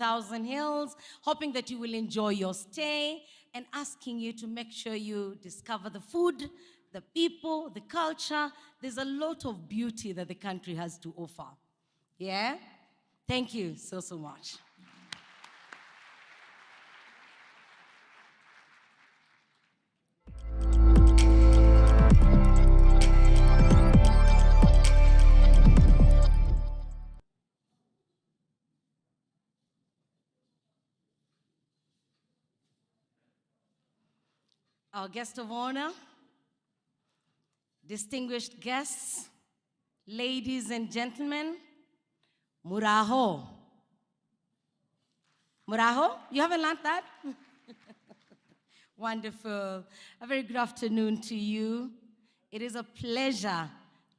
1,000 Hills, hoping that you will enjoy your stay and asking you to make sure you discover the food, the people, the culture. There's a lot of beauty that the country has to offer. Yeah? Thank you so much. Our guest of honor, distinguished guests, ladies and gentlemen, Muraho. Muraho? You haven't learned that? Wonderful. A very good afternoon to you. It is a pleasure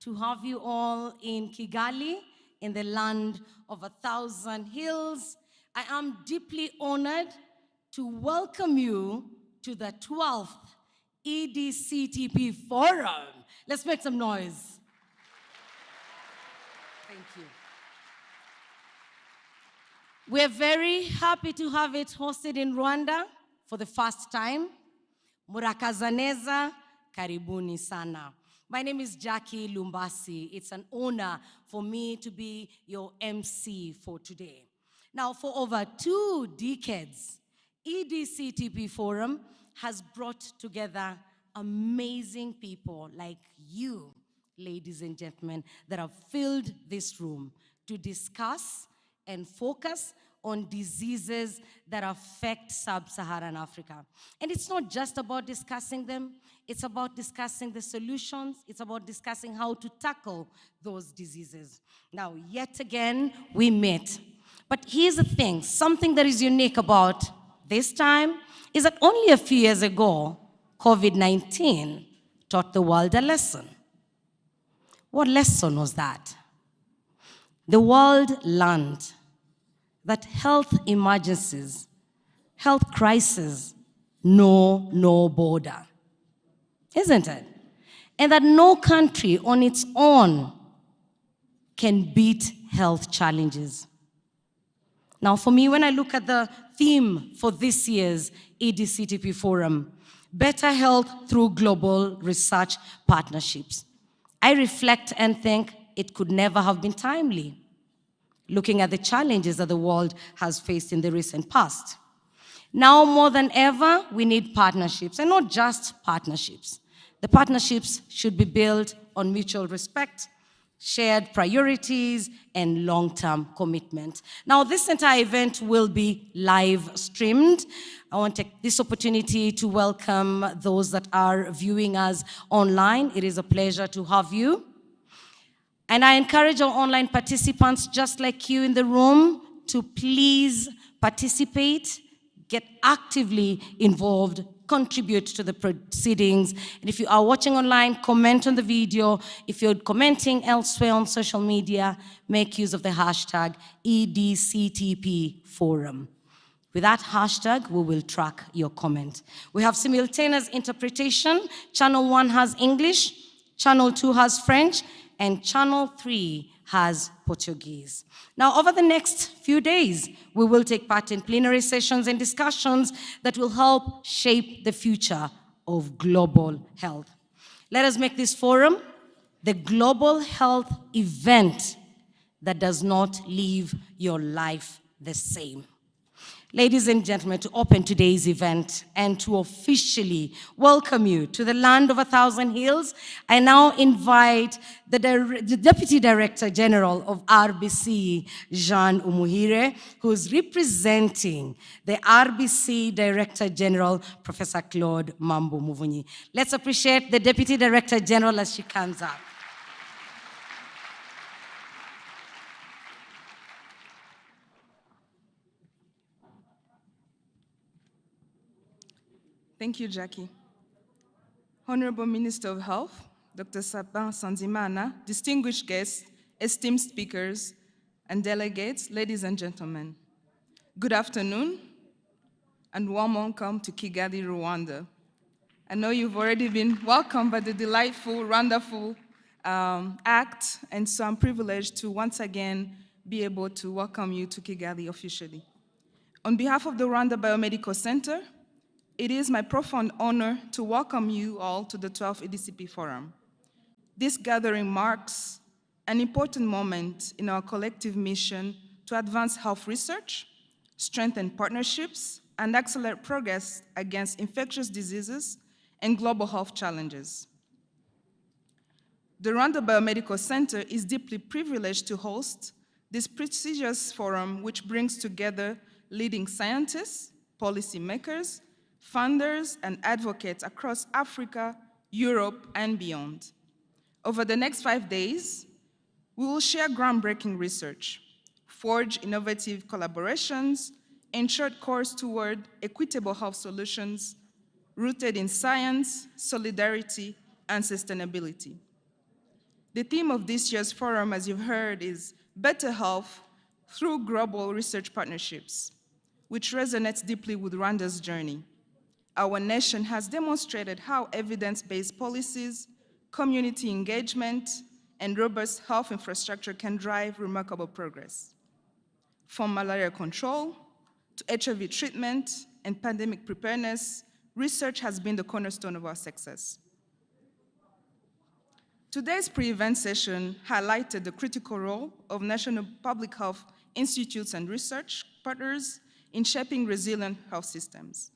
to have you all in Kigali, in the land of 1,000 hills. I am deeply honored to welcome you to the 12th EDCTP Forum. Let's make some noise. Thank you. We're very happy to have it hosted in Rwanda for the first time. Murakaza neza, karibuni sana. My name is Jackie Lumbasi. It's an honor for me to be your MC for today. Now, for over 2 decades, EDCTP Forum has brought together amazing people like you, ladies and gentlemen, that have filled this room to discuss and focus on diseases that affect sub-Saharan Africa. And it's not just about discussing them, it's about discussing the solutions, it's about discussing how to tackle those diseases. Now, yet again, we met. But here's the thing, something that is unique about this time is that only a few years ago, COVID-19 taught the world a lesson. What lesson was that? The world learned that health emergencies, health crises, know no border, isn't it? And that no country on its own can beat health challenges. Now, for me, when I look at the theme for this year's EDCTP Forum, Better Health Through Global Research Partnerships, I reflect and think it could never have been timely, looking at the challenges that the world has faced in the recent past. Now more than ever, we need partnerships, and not just partnerships. The partnerships should be built on mutual respect, shared priorities, and long-term commitment. Now, this entire event will be live streamed. I want to take this opportunity to welcome those that are viewing us online. It is a pleasure to have you. And I encourage our online participants, just like you in the room, to please participate, get actively involved, contribute to the proceedings. And if you are watching online, comment on the video. If you're commenting elsewhere on social media, make use of the hashtag EDCTP Forum. With that hashtag, we will track your comment. We have simultaneous interpretation. Channel 1 has English, Channel 2 has French, and Channel 3 has Portuguese. Now, over the next few days, we will take part in plenary sessions and discussions that will help shape the future of global health. Let us make this forum the global health event that does not leave your life the same. Ladies and gentlemen, to open today's event and to officially welcome you to the land of 1,000 hills, I now invite the Deputy Director General of RBC, Jean Umuhire, who's representing the RBC Director General, Professor Claude Mambo Muvunyi. Let's appreciate the Deputy Director General as she comes up. Thank you, Jackie. Honorable Minister of Health, Dr. Sabin Sanzimana, distinguished guests, esteemed speakers, and delegates, ladies and gentlemen, good afternoon and warm welcome to Kigali, Rwanda. I know you've already been welcomed by the delightful, wonderful act, and so I'm privileged to once again be able to welcome you to Kigali officially. On behalf of the Rwanda Biomedical Center, it is my profound honor to welcome you all to the 12th EDCP Forum. This gathering marks an important moment in our collective mission to advance health research, strengthen partnerships, and accelerate progress against infectious diseases and global health challenges. The Rwanda Biomedical Center is deeply privileged to host this prestigious forum, which brings together leading scientists, policymakers, funders, and advocates across Africa, Europe, and beyond. Over the next 5 days, we will share groundbreaking research, forge innovative collaborations, and chart course toward equitable health solutions rooted in science, solidarity, and sustainability. The theme of this year's forum, as you've heard, is Better Health through Global Research Partnerships, which resonates deeply with Rwanda's journey. Our nation has demonstrated how evidence-based policies, community engagement, and robust health infrastructure can drive remarkable progress. From malaria control to HIV treatment and pandemic preparedness, research has been the cornerstone of our success. Today's pre-event session highlighted the critical role of national public health institutes and research partners in shaping resilient health systems.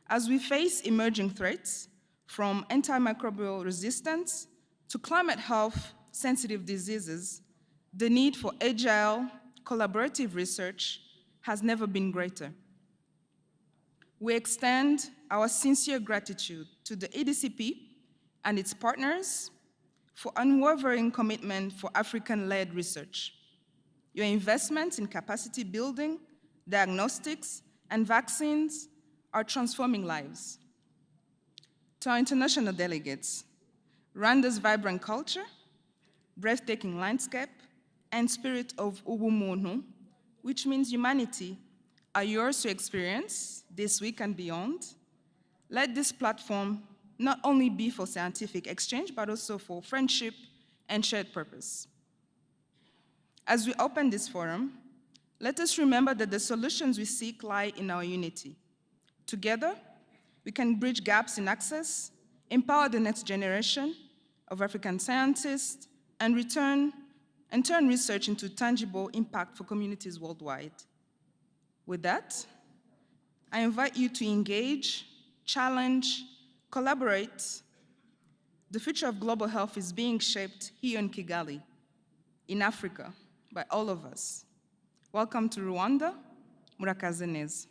As we face emerging threats, from antimicrobial resistance to climate health-sensitive diseases, the need for agile, collaborative research has never been greater. We extend our sincere gratitude to the EDCP and its partners for unwavering commitment for African-led research. Your investments in capacity building, diagnostics, and vaccines are transforming lives. To our international delegates, Rwanda's vibrant culture, breathtaking landscape, and spirit of ubumuntu, which means humanity, are yours to experience this week and beyond. Let this platform not only be for scientific exchange, but also for friendship and shared purpose. As we open this forum, let us remember that the solutions we seek lie in our unity. Together, we can bridge gaps in access, empower the next generation of African scientists, and turn research into tangible impact for communities worldwide. With that, I invite you to engage, challenge, collaborate. The future of global health is being shaped here in Kigali, in Africa, by all of us. Welcome to Rwanda, murakaze neza.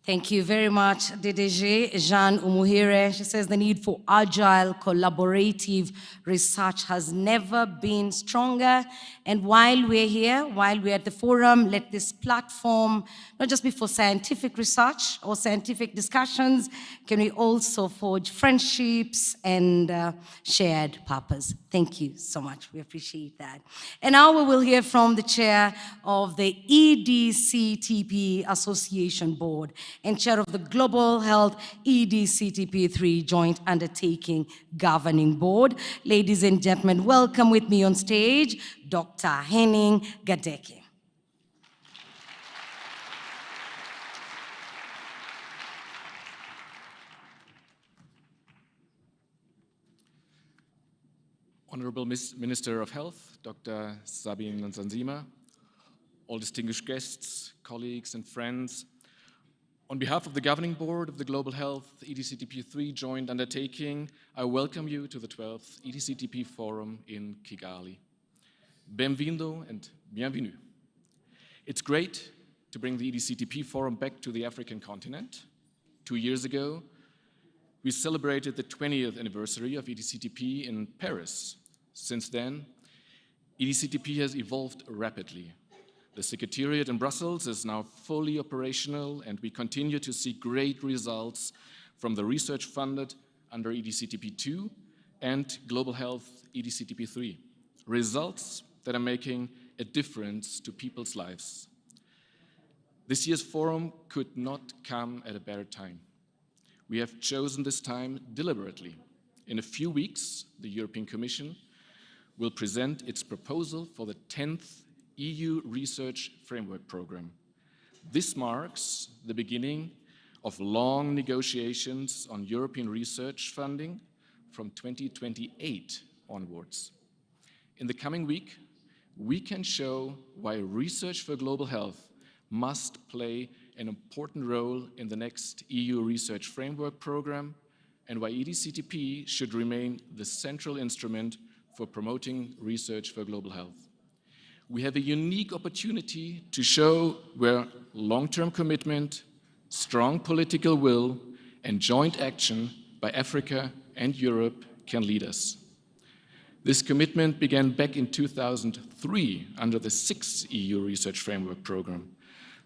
Thank you very much, DDG Jean Umuhire. She says the need for agile, collaborative research has never been stronger. And while we're here, while we're at the forum, let this platform not just be for scientific research or scientific discussions, can we also forge friendships and shared purpose. Thank you so much. We appreciate that. And now we will hear from the chair of the EDCTP Association Board and chair of the Global Health EDCTP3 Joint Undertaking Governing Board. Ladies and gentlemen, welcome with me on stage, Dr. Henning Gadeke. Honorable Minister of Health, Dr. Sabin Nsanzima, all distinguished guests, colleagues, and friends, on behalf of the Governing Board of the Global Health EDCTP3 Joint Undertaking, I welcome you to the 12th EDCTP Forum in Kigali. Benvindo and bienvenue. It's great to bring the EDCTP Forum back to the African continent. 2 years ago, we celebrated the 20th anniversary of EDCTP in Paris. Since then, EDCTP has evolved rapidly. The Secretariat in Brussels is now fully operational, and we continue to see great results from the research funded under EDCTP2 and Global Health EDCTP3. Results that are making a difference to people's lives. This year's forum could not come at a better time. We have chosen this time deliberately. In a few weeks, the European Commission will present its proposal for the 10th EU Research Framework Programme. This marks the beginning of long negotiations on European research funding from 2028 onwards. In the coming week, we can show why research for global health must play an important role in the next EU Research Framework Programme and why EDCTP should remain the central instrument for promoting research for global health. We have a unique opportunity to show where long-term commitment, strong political will, and joint action by Africa and Europe can lead us. This commitment began back in 2003 under the 6th EU Research Framework Programme.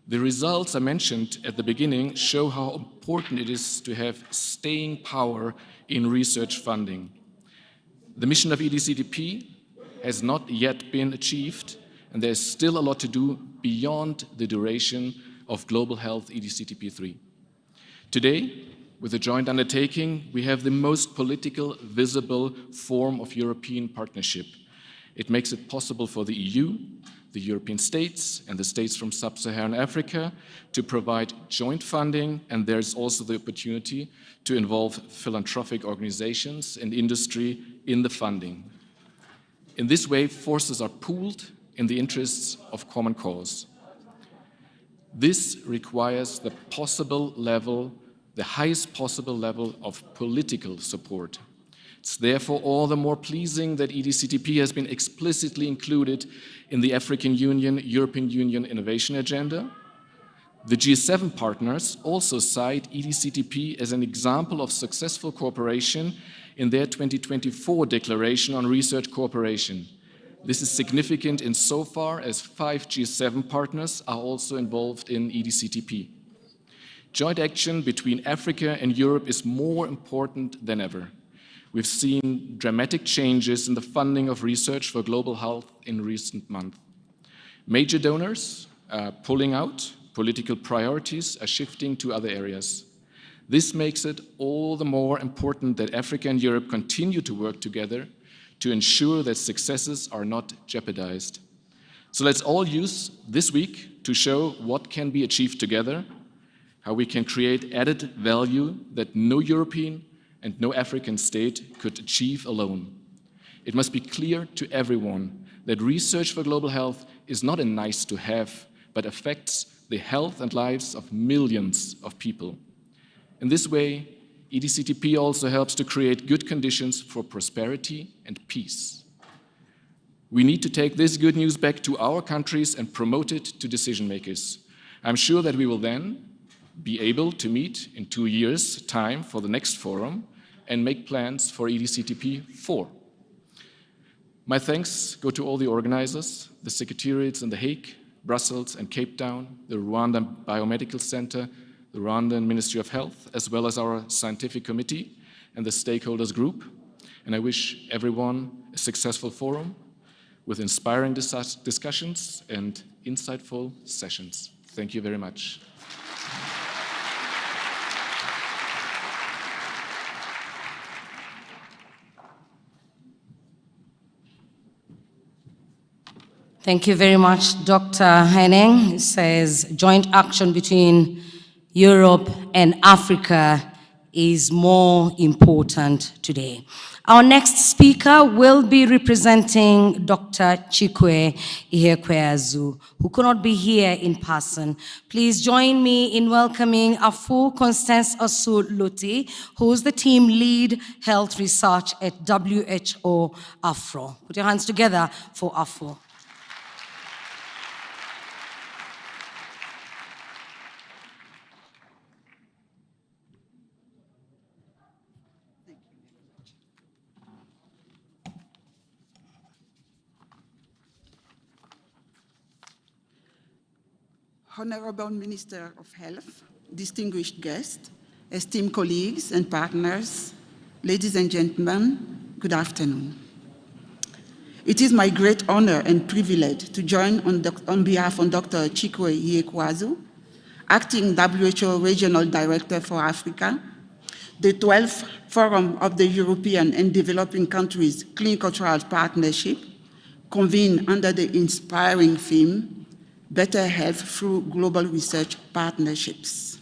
The results I mentioned at the beginning show how important it is to have staying power in research funding. The mission of EDCTP has not yet been achieved, and there's still a lot to do beyond the duration of Global Health EDCTP 3. Today, with a joint undertaking, we have the most political, visible form of European partnership. It makes it possible for the EU, the European states, and the states from sub-Saharan Africa to provide joint funding, and there's also the opportunity to involve philanthropic organizations and industry in the funding. In this way, forces are pooled in the interests of common cause. This requires the highest possible level of political support. It's therefore all the more pleasing that EDCTP has been explicitly included in the African Union, European Union Innovation Agenda. The G7 partners also cite EDCTP as an example of successful cooperation in their 2024 Declaration on Research Cooperation. This is significant insofar as 5 G7 partners are also involved in EDCTP. Joint action between Africa and Europe is more important than ever. We've seen dramatic changes in the funding of research for global health in recent months. Major donors are pulling out, political priorities are shifting to other areas. This makes it all the more important that Africa and Europe continue to work together to ensure that successes are not jeopardized. So let's all use this week to show what can be achieved together, how we can create added value that no European and no African state could achieve alone. It must be clear to everyone that research for global health is not a nice to have, but affects the health and lives of millions of people. In this way, EDCTP also helps to create good conditions for prosperity and peace. We need to take this good news back to our countries and promote it to decision makers. I'm sure that we will then be able to meet in 2 years' time for the next forum and make plans for EDCTP 4. My thanks go to all the organizers, the secretariats in The Hague, Brussels and Cape Town, the Rwandan Biomedical Center, the Rwandan Ministry of Health, as well as our scientific committee and the stakeholders group. And I wish everyone a successful forum with inspiring discussions and insightful sessions. Thank you very much. Thank you very much, Dr. Henning. It says joint action between Europe and Africa is more important today. Our next speaker will be representing Dr. Chikwe Ihekweazu, who could not be here in person. Please join me in welcoming Afu Constance Osu-Luti, who is the team lead health research at WHO Afro. Put your hands together for Afu. Honorable Minister of Health, distinguished guests, esteemed colleagues and partners, ladies and gentlemen, good afternoon. It is my great honor and privilege to join on behalf of Dr. Chikwe Ihekweazu, Acting WHO Regional Director for Africa, the 12th Forum of the European and Developing Countries Clinical Trials Partnership, convened under the inspiring theme, Better Health Through Global Research Partnerships.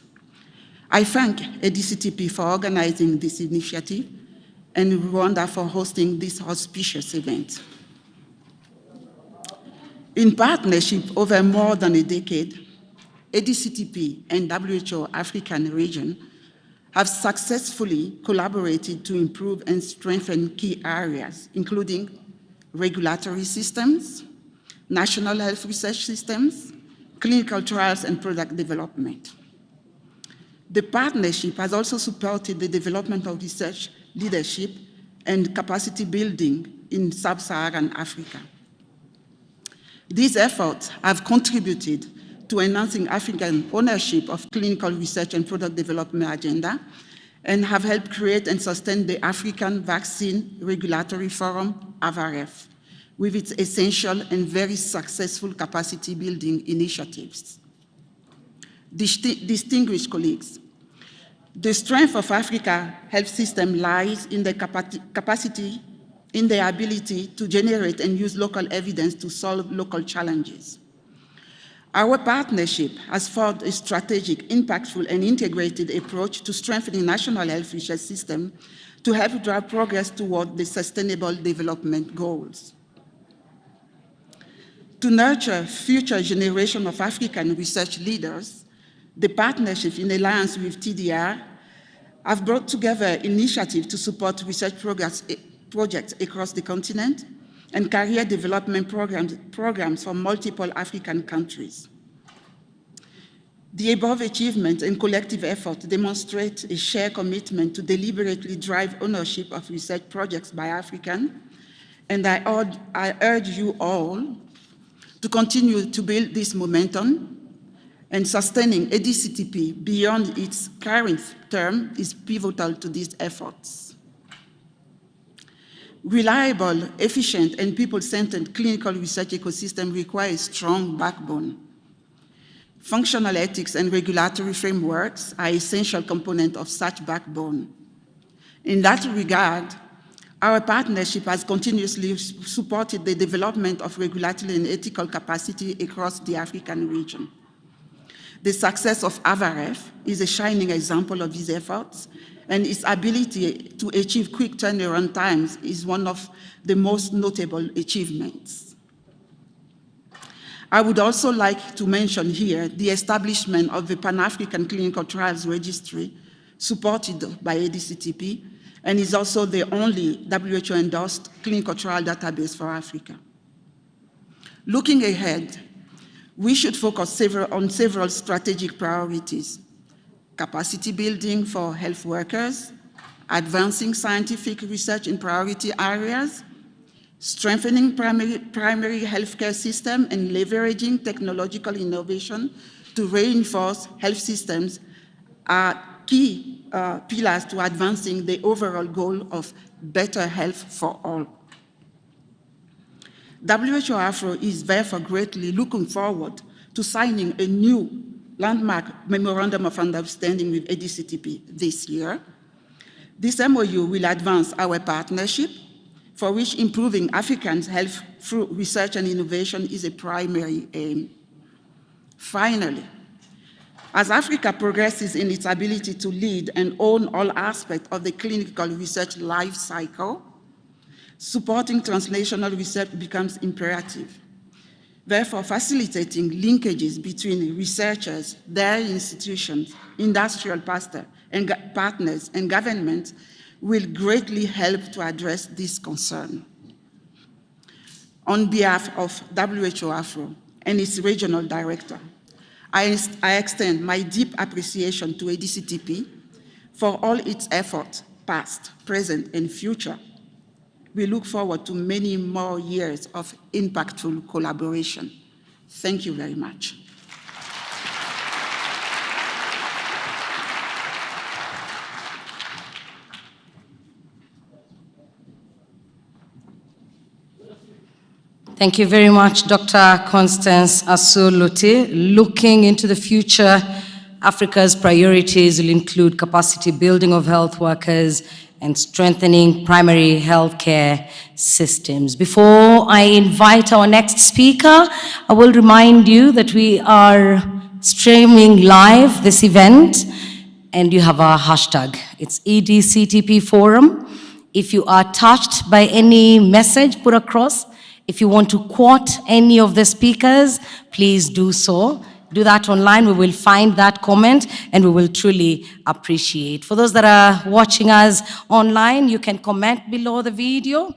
I thank EDCTP for organizing this initiative and Rwanda for hosting this auspicious event. In partnership over more than a decade, EDCTP and WHO African region have successfully collaborated to improve and strengthen key areas, including regulatory systems, national health research systems, clinical trials, and product development. The partnership has also supported the development of research leadership and capacity building in sub-Saharan Africa. These efforts have contributed to enhancing African ownership of clinical research and product development agenda, and have helped create and sustain the African Vaccine Regulatory Forum, AVAREF, with its essential and very successful capacity building initiatives. Distinguished colleagues, the strength of Africa's health system lies in the capacity, in the ability to generate and use local evidence to solve local challenges. Our partnership has forged a strategic, impactful, and integrated approach to strengthening national health research system to help drive progress toward the Sustainable Development Goals. To nurture future generation of African research leaders, the partnership in alliance with TDR have brought together initiatives to support research projects across the continent and career development programs for multiple African countries. The above achievement and collective effort demonstrate a shared commitment to deliberately drive ownership of research projects by Africans, and I urge you all to continue to build this momentum, and sustaining EDCTP beyond its current term is pivotal to these efforts. Reliable, efficient, and people-centered clinical research ecosystem require a strong backbone. Functional ethics and regulatory frameworks are essential components of such backbone. In that regard, our partnership has continuously supported the development of regulatory and ethical capacity across the African region. The success of AVAREF is a shining example of these efforts, and its ability to achieve quick turnaround times is one of the most notable achievements. I would also like to mention here the establishment of the Pan-African Clinical Trials Registry, supported by EDCTP, and is also the only WHO-endorsed clinical trial database for Africa. Looking ahead, we should focus on several strategic priorities: capacity building for health workers, advancing scientific research in priority areas, strengthening primary healthcare system, and leveraging technological innovation to reinforce health systems are key pillars to advancing the overall goal of better health for all. WHO Afro is therefore greatly looking forward to signing a new landmark Memorandum of Understanding with EDCTP this year. This MOU will advance our partnership, for which improving Africans' health through research and innovation is a primary aim. Finally, as Africa progresses in its ability to lead and own all aspects of the clinical research life cycle, supporting translational research becomes imperative. Therefore, facilitating linkages between researchers, their institutions, industrial partners, and governments will greatly help to address this concern. On behalf of WHO Afro and its regional director, I extend my deep appreciation to EDCTP for all its efforts, past, present, and future. We look forward to many more years of impactful collaboration. Thank you very much. Thank you very much, Dr. Constance Asuluti. Looking into the future, Africa's priorities will include capacity building of health workers and strengthening primary healthcare systems. Before I invite our next speaker, I will remind you that we are streaming live this event, and you have a hashtag. It's EDCTP Forum. If you are touched by any message put across, if you want to quote any of the speakers, please do so. Do that online. We will find that comment and we will truly appreciate. For those that are watching us online, you can comment below the video.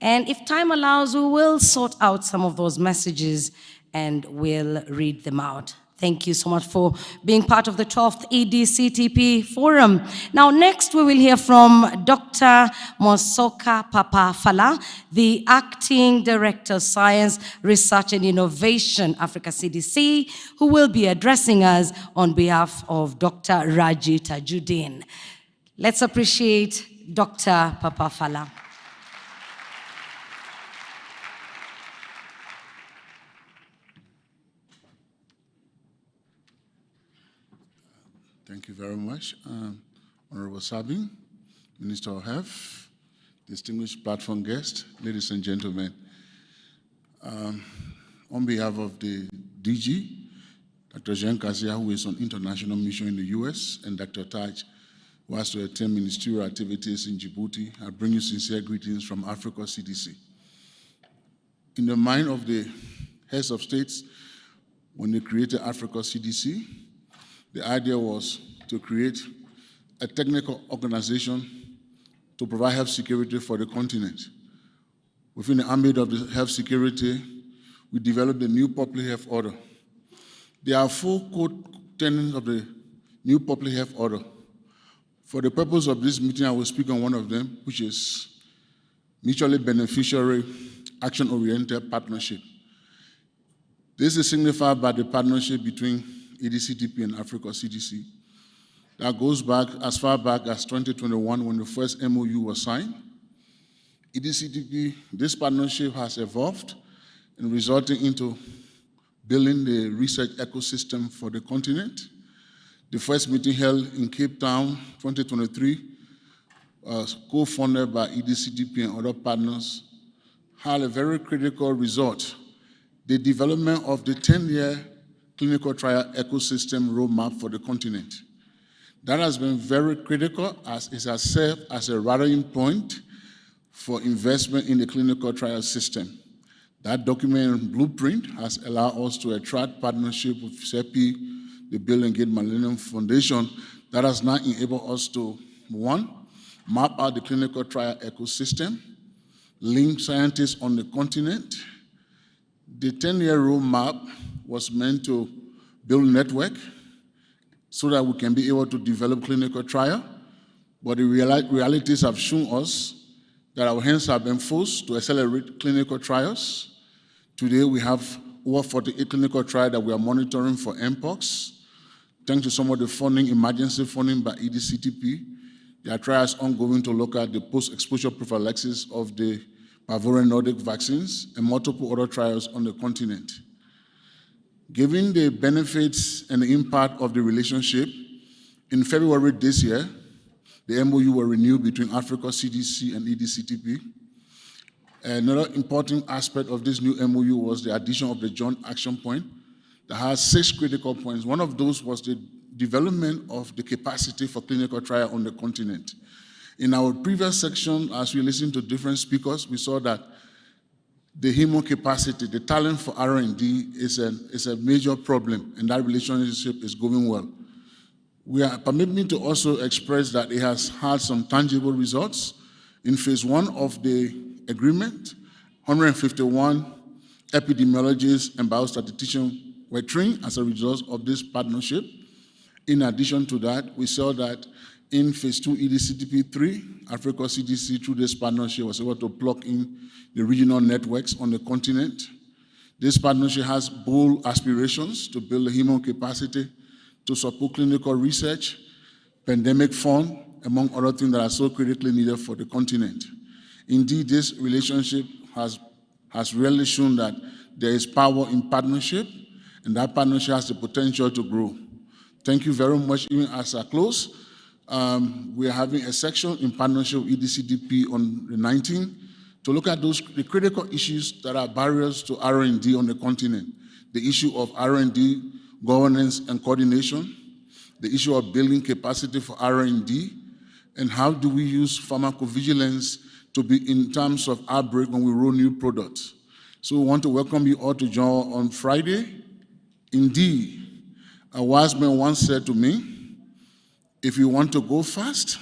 And if time allows, we will sort out some of those messages and we'll read them out. Thank you so much for being part of the 12th EDCTP Forum. Now, next we will hear from Dr. Mosoka Papafala, the Acting Director of Science, Research and Innovation, Africa CDC, who will be addressing us on behalf of Dr. Raji Tajuddin. Let's appreciate Dr. Papafala. Thank you very much. Honorable Sabin, Minister of Health, distinguished platform guests, ladies and gentlemen. On behalf of the DG, Dr. Jean Kazia, who is on international mission in the US, and Dr. Taj, who has to attend ministerial activities in Djibouti, I bring you sincere greetings from Africa CDC. In the mind of the heads of states, when they created Africa CDC, the idea was to create a technical organization to provide health security for the continent. Within the ambit of the health security, we developed the new public health order. There are 4 core tenets of the new public health order. For the purpose of this meeting, I will speak on one of them, which is mutually beneficiary, action-oriented partnership. This is signified by the partnership between EDCTP and Africa CDC. That goes back as far back as 2021 when the first MOU was signed. EDCTP, this partnership has evolved and resulting into building the research ecosystem for the continent. The first meeting held in Cape Town, 2023, co-funded by EDCTP and other partners, had a very critical result: the development of the 10-year clinical trial ecosystem roadmap for the continent. That has been very critical as it has served as a rallying point for investment in the clinical trial system. That document and blueprint has allowed us to attract partnership with CEPI, the Bill and Gates Millennium Foundation, that has now enabled us to, 1, map out the clinical trial ecosystem, link scientists on the continent. The 10-year roadmap was meant to build a network so that we can be able to develop clinical trial, but the realities have shown us that our hands have been forced to accelerate clinical trials. Today we have over 48 clinical trials that we are monitoring for Mpox. Thanks to some of the funding, emergency funding by EDCTP, there are trials ongoing to look at the post-exposure prophylaxis of the Bavarian Nordic vaccines and multiple other trials on the continent. Given the benefits and the impact of the relationship, in February this year, the MOU were renewed between Africa CDC and EDCTP. Another important aspect of this new MOU was the addition of the joint action point that has 6 critical points. One of those was the development of the capacity for clinical trial on the continent. In our previous section, as we listened to different speakers, we saw that the human capacity, the talent for R&D is a major problem, and that relationship is going well. Permit me to also express that it has had some tangible results. In phase 1 of the agreement, 151 epidemiologists and biostatisticians were trained as a result of this partnership. In addition to that, we saw that in phase 2 EDCTP 3, Africa CDC, through this partnership, was able to plug in the regional networks on the continent. This partnership has bold aspirations to build a human capacity to support clinical research, pandemic fund, among other things that are so critically needed for the continent. Indeed, this relationship has really shown that there is power in partnership, and that partnership has the potential to grow. thank you very much. Even as I close, we are having a section in partnership with EDCTP on the 19th to look at the critical issues that are barriers to R&D on the continent. The issue of R&D governance and coordination, the issue of building capacity for R&D, and how do we use pharmacovigilance to be in terms of outbreak when we roll new products. So we want to welcome you all to join on Friday. Indeed, a wise man once said to me, if you want to go fast,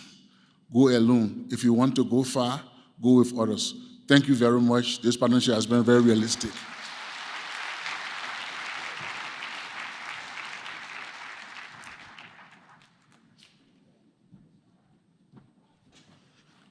go alone. If you want to go far, go with others. Thank you very much. This partnership has been very realistic.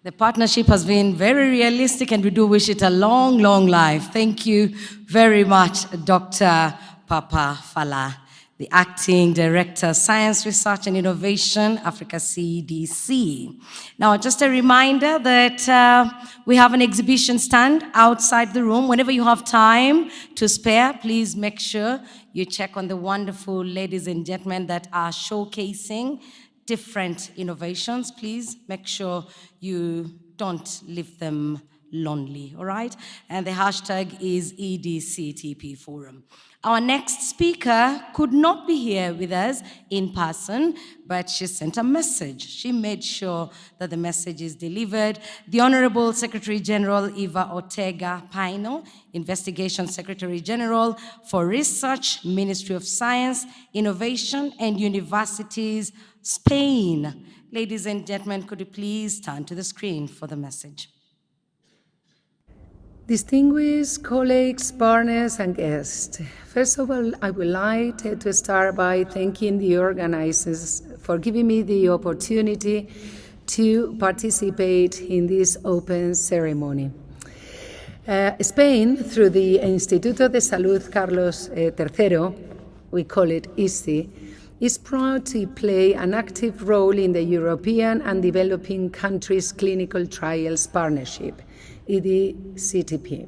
The partnership has been very realistic, and we do wish it a long, long life. Thank you very much, Dr. Papa Fala, the Acting Director, Science, Research and Innovation, Africa CDC. Now, just a reminder that we have an exhibition stand outside the room. Whenever you have time to spare, please make sure you check on the wonderful ladies and gentlemen that are showcasing different innovations. Please make sure you don't leave them lonely, all right? And the hashtag is EDCTP Forum. Our next speaker could not be here with us in person, but she sent a message. She made sure that the message is delivered. The Honorable Secretary General Eva Ortega Paino, Investigation Secretary General for Research, Ministry of Science, Innovation and Universities, Spain. Ladies and gentlemen, could you please turn to the screen for the message? Distinguished colleagues, partners, and guests, first of all, I would like to start by thanking the organizers for giving me the opportunity to participate in this open ceremony. Spain, through the Instituto de Salud Carlos III, we call it ISTI, is proud to play an active role in the European and developing countries' clinical trials partnership, EDCTP.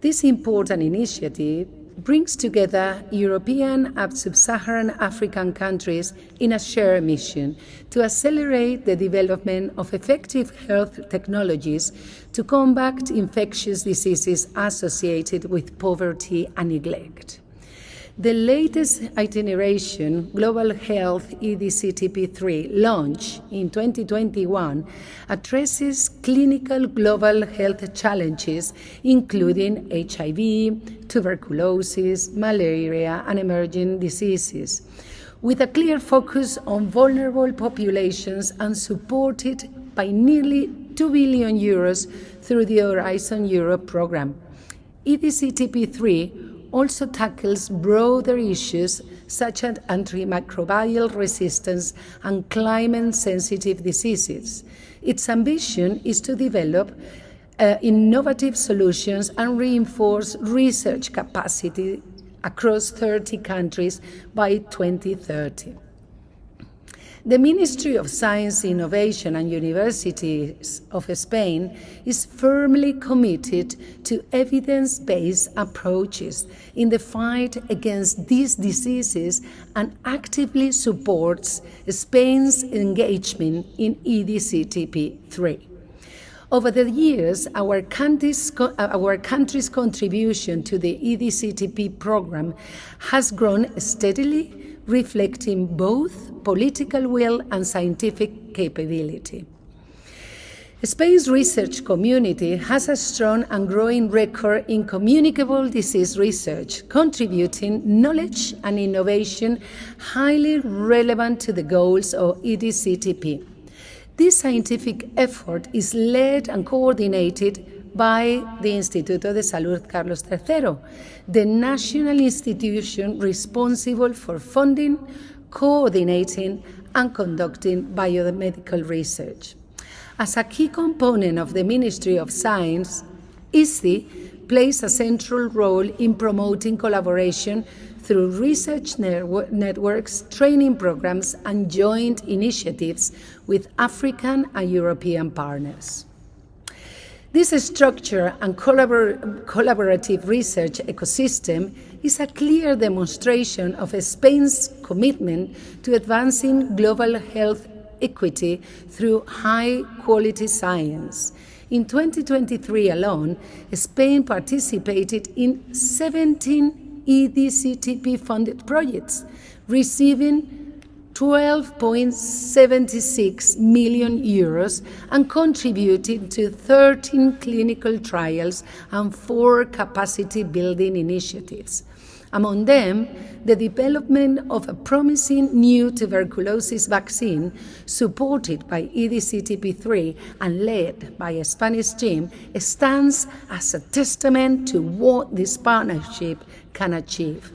This important initiative brings together European and sub-Saharan African countries in a shared mission to accelerate the development of effective health technologies to combat infectious diseases associated with poverty and neglect. The latest itineration, Global Health EDCTP3, launched in 2021, addresses clinical global health challenges, including HIV, tuberculosis, malaria, and emerging diseases, with a clear focus on vulnerable populations and supported by nearly 2 billion euros through the Horizon Europe program. EDCTP3 also tackles broader issues such as antimicrobial resistance and climate-sensitive diseases. Its ambition is to develop innovative solutions and reinforce research capacity across 30 countries by 2030. The Ministry of Science, Innovation and Universities of Spain is firmly committed to evidence-based approaches in the fight against these diseases and actively supports Spain's engagement in EDCTP3. Over the years, our country's contribution to the EDCTP program has grown steadily, reflecting both political will and scientific capability. Spain's research community has a strong and growing record in communicable disease research, contributing knowledge and innovation highly relevant to the goals of EDCTP. This scientific effort is led and coordinated by the Instituto de Salud Carlos III, the national institution responsible for funding, coordinating, and conducting biomedical research. As a key component of the Ministry of Science, ISTI plays a central role in promoting collaboration through research networks, training programs, and joint initiatives with African and European partners. This structure and collaborative research ecosystem is a clear demonstration of Spain's commitment to advancing global health equity through high-quality science. In 2023 alone, Spain participated in 17 EDCTP-funded projects, receiving 12.76 million euros and contributing to 13 clinical trials and 4 capacity-building initiatives. Among them, the development of a promising new tuberculosis vaccine supported by EDCTP3 and led by a Spanish team stands as a testament to what this partnership can achieve.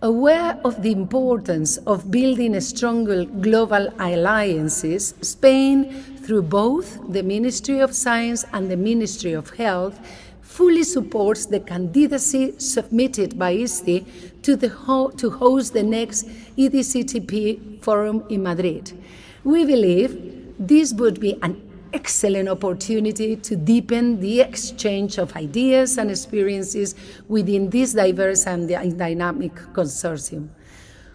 Aware of the importance of building stronger global alliances, Spain, through both the Ministry of Science and the Ministry of Health, fully supports the candidacy submitted by ISTI to host the next EDCTP forum in Madrid. We believe this would be an excellent opportunity to deepen the exchange of ideas and experiences within this diverse and dynamic consortium.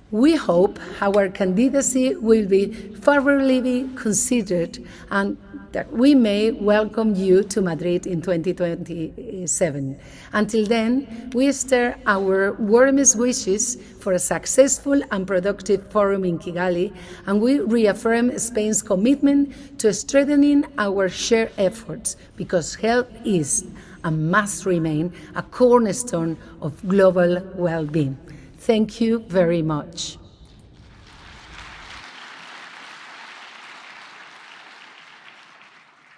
We hope our candidacy will be favorably considered and that we may welcome you to Madrid in 2027. Until then, we extend our warmest wishes for a successful and productive forum in Kigali, and we reaffirm Spain's commitment to strengthening our shared efforts, because health is and must remain a cornerstone of global well-being. Thank you very much.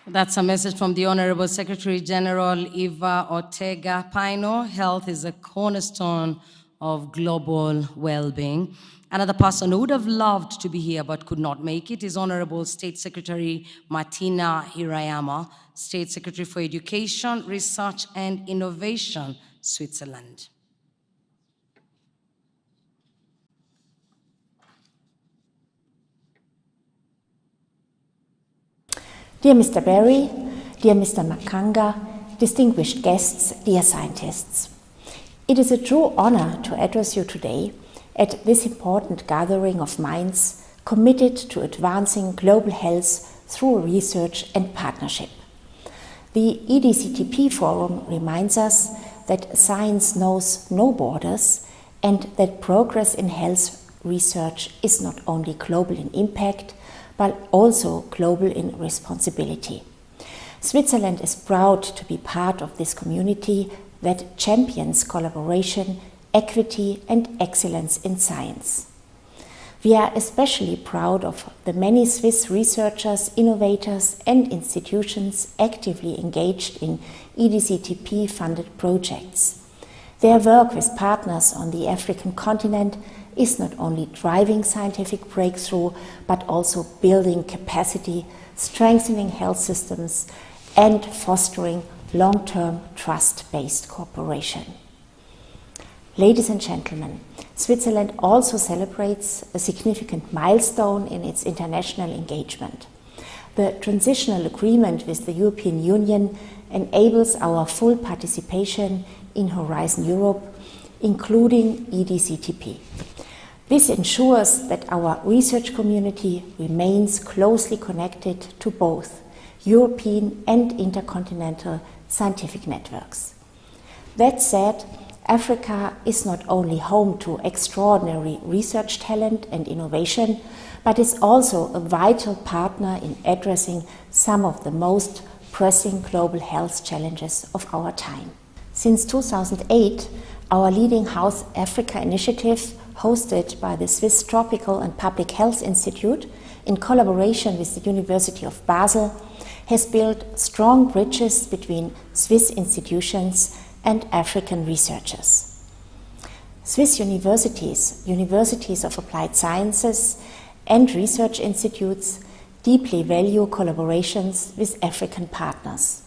That's a message from the Honorable Secretary General Eva Ortega Pino. Health is a cornerstone of global well-being. Another person who would have loved to be here but could not make it is Honorable State Secretary Martina Hirayama, State Secretary for Education, Research and Innovation, Switzerland. Dear Mr. Berry, dear Mr. Makanga, distinguished guests, dear scientists. It is a true honor to address you today at this important gathering of minds committed to advancing global health through research and partnership. The EDCTP Forum reminds us that science knows no borders and that progress in health research is not only global in impact, but also global in responsibility. Switzerland is proud to be part of this community that champions collaboration, equity, and excellence in science. We are especially proud of the many Swiss researchers, innovators, and institutions actively engaged in EDCTP-funded projects. Their work with partners on the African continent is not only driving scientific breakthrough, but also building capacity, strengthening health systems, and fostering long-term trust-based cooperation. Ladies and gentlemen, Switzerland also celebrates a significant milestone in its international engagement. The transitional agreement with the European Union enables our full participation in Horizon Europe, including EDCTP. This ensures that our research community remains closely connected to both European and intercontinental scientific networks. That said, Africa is not only home to extraordinary research talent and innovation, but is also a vital partner in addressing some of the most pressing global health challenges of our time. Since 2008, our leading South Africa initiative, hosted by the Swiss Tropical and Public Health Institute in collaboration with the University of Basel, has built strong bridges between Swiss institutions and African researchers. Swiss universities, universities of applied sciences, and research institutes deeply value collaborations with African partners.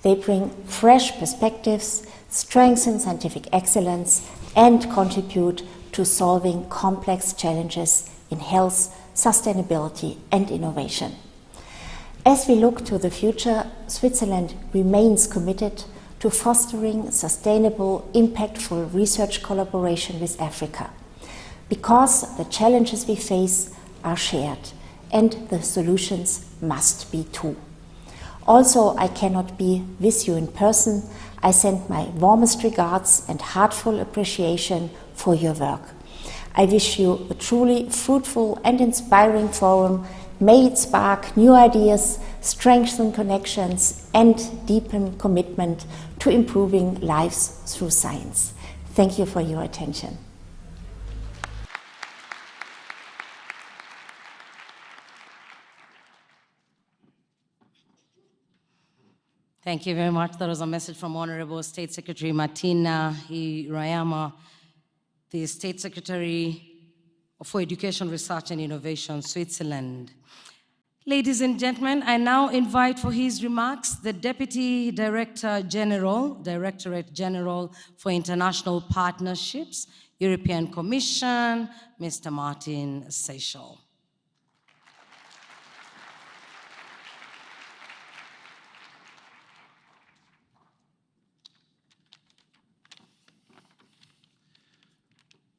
They bring fresh perspectives, strengthen scientific excellence, and contribute to solving complex challenges in health, sustainability, and innovation. As we look to the future, Switzerland remains committed to fostering sustainable, impactful research collaboration with Africa, because the challenges we face are shared and the solutions must be too. Also, I cannot be with you in person. I send my warmest regards and heartfelt appreciation for your work. I wish you a truly fruitful and inspiring forum. May it spark new ideas, strengthen connections, and deepen commitment to improving lives through science. Thank you for your attention. Thank you very much. That was a message from Honorable State Secretary Martina Hirayama, the State Secretary for Education, Research and Innovation, Switzerland. Ladies and gentlemen, I now invite for his remarks the Deputy Directorate General for International Partnerships, European Commission, Mr. Martin Seychelles.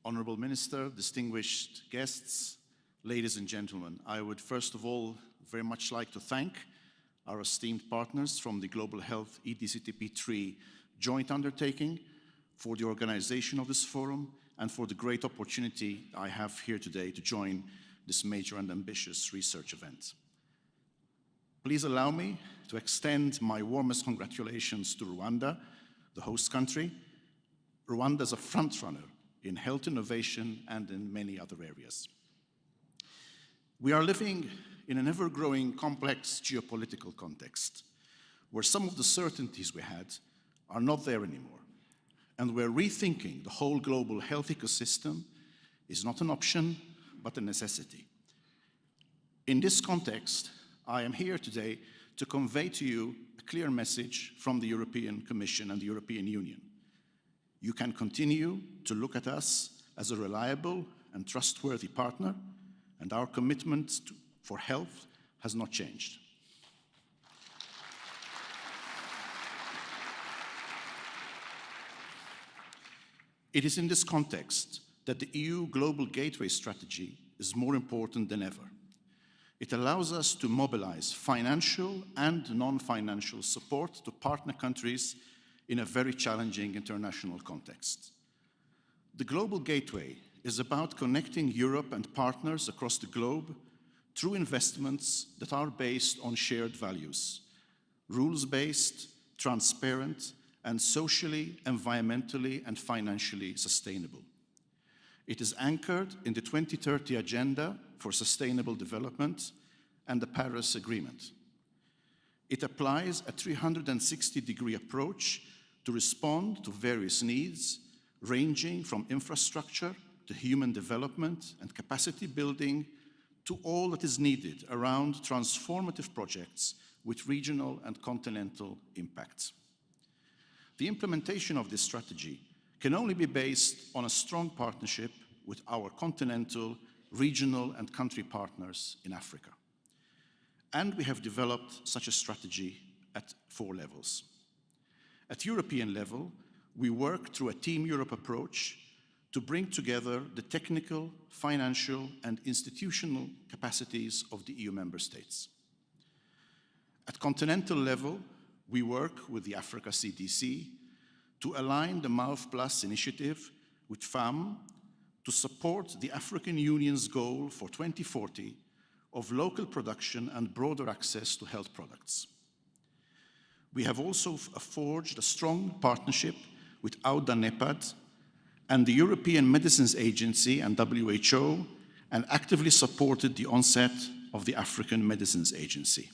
Honorable Minister, distinguished guests, ladies and gentlemen, I would first of all very much like to thank our esteemed partners from the Global Health EDCTP 3 joint undertaking for the organization of this forum and for the great opportunity I have here today to join this major and ambitious research event. Please allow me to extend my warmest congratulations to Rwanda, the host country. Rwanda is a frontrunner in health innovation and in many other areas. We are living in an ever-growing complex geopolitical context where some of the certainties we had are not there anymore, and where rethinking the whole global health ecosystem is not an option, but a necessity. In this context, I am here today to convey to you a clear message from the European Commission and the European Union. You can continue to look at us as a reliable and trustworthy partner, and our commitment for health has not changed. It is in this context that the EU Global Gateway Strategy is more important than ever. It allows us to mobilize financial and non-financial support to partner countries in a very challenging international context. The Global Gateway is about connecting Europe and partners across the globe through investments that are based on shared values, rules-based, transparent, and socially, environmentally, and financially sustainable. It is anchored in the 2030 Agenda for Sustainable Development and the Paris Agreement. It applies a 360-degree approach to respond to various needs, ranging from infrastructure to human development and capacity building to all that is needed around transformative projects with regional and continental impacts. The implementation of this strategy can only be based on a strong partnership with our continental, regional, and country partners in Africa. And we have developed such a strategy at 4 levels. At European level, we work through a Team Europe approach to bring together the technical, financial, and institutional capacities of the EU member states. At continental level, we work with the Africa CDC to align the MAUF Plus initiative with FAM to support the African Union's goal for 2040 of local production and broader access to health products. We have also forged a strong partnership with AUDA-NEPAD and the European Medicines Agency and WHO, and actively supported the onset of the African Medicines Agency.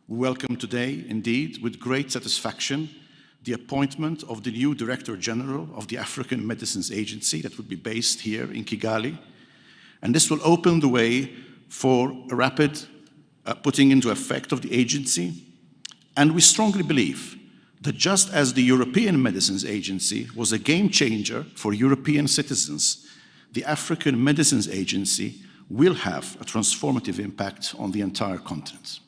We welcome today, indeed, with great satisfaction, the appointment of the new Director General of the African Medicines Agency that would be based here in Kigali. And this will open the way for a rapid putting into effect of the agency. And we strongly believe that just as the European Medicines Agency was a game changer for European citizens, the African Medicines Agency will have a transformative impact on the entire continent.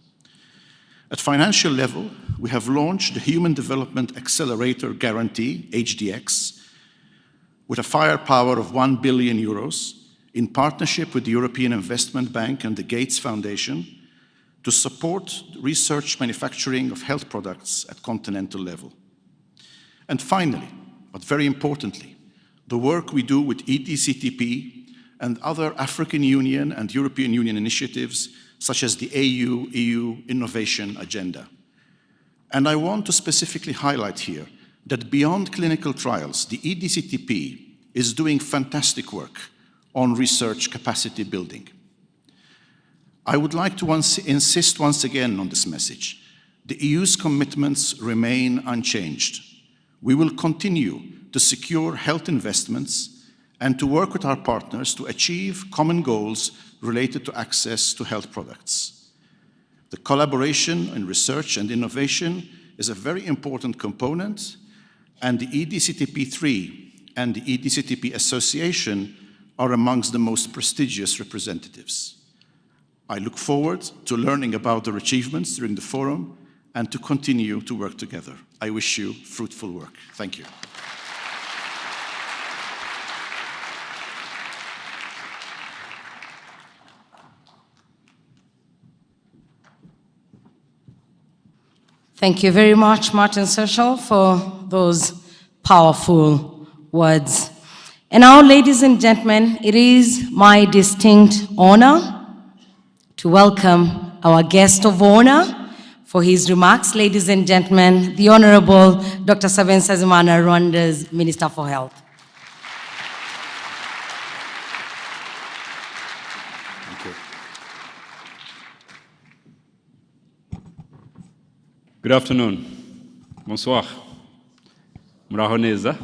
At financial level, we have launched the Human Development Accelerator Guarantee, HDX, with a firepower of 1 billion euros in partnership with the European Investment Bank and the Gates Foundation to support research manufacturing of health products at continental level. And finally, but very importantly, the work we do with EDCTP and other African Union and European Union initiatives such as the EU Innovation Agenda. And I want to specifically highlight here that beyond clinical trials, the EDCTP is doing fantastic work on research capacity building. I would like to insist once again on this message. The EU's commitments remain unchanged. We will continue to secure health investments and to work with our partners to achieve common goals related to access to health products. The collaboration in research and innovation is a very important component, and the EDCTP3 and the EDCTP Association are amongst the most prestigious representatives. I look forward to learning about their achievements during the forum and to continue to work together. I wish you fruitful work. Thank you. Thank you very much, Martin Serschel, for those powerful words. And now, ladies and gentlemen, it is my distinct honor to welcome our guest of honor for his remarks. Ladies and gentlemen, the Honorable Dr. Sabin Nsanzimana, Rwanda's Minister for Health. Good afternoon. Bonsoir. Muraho neza.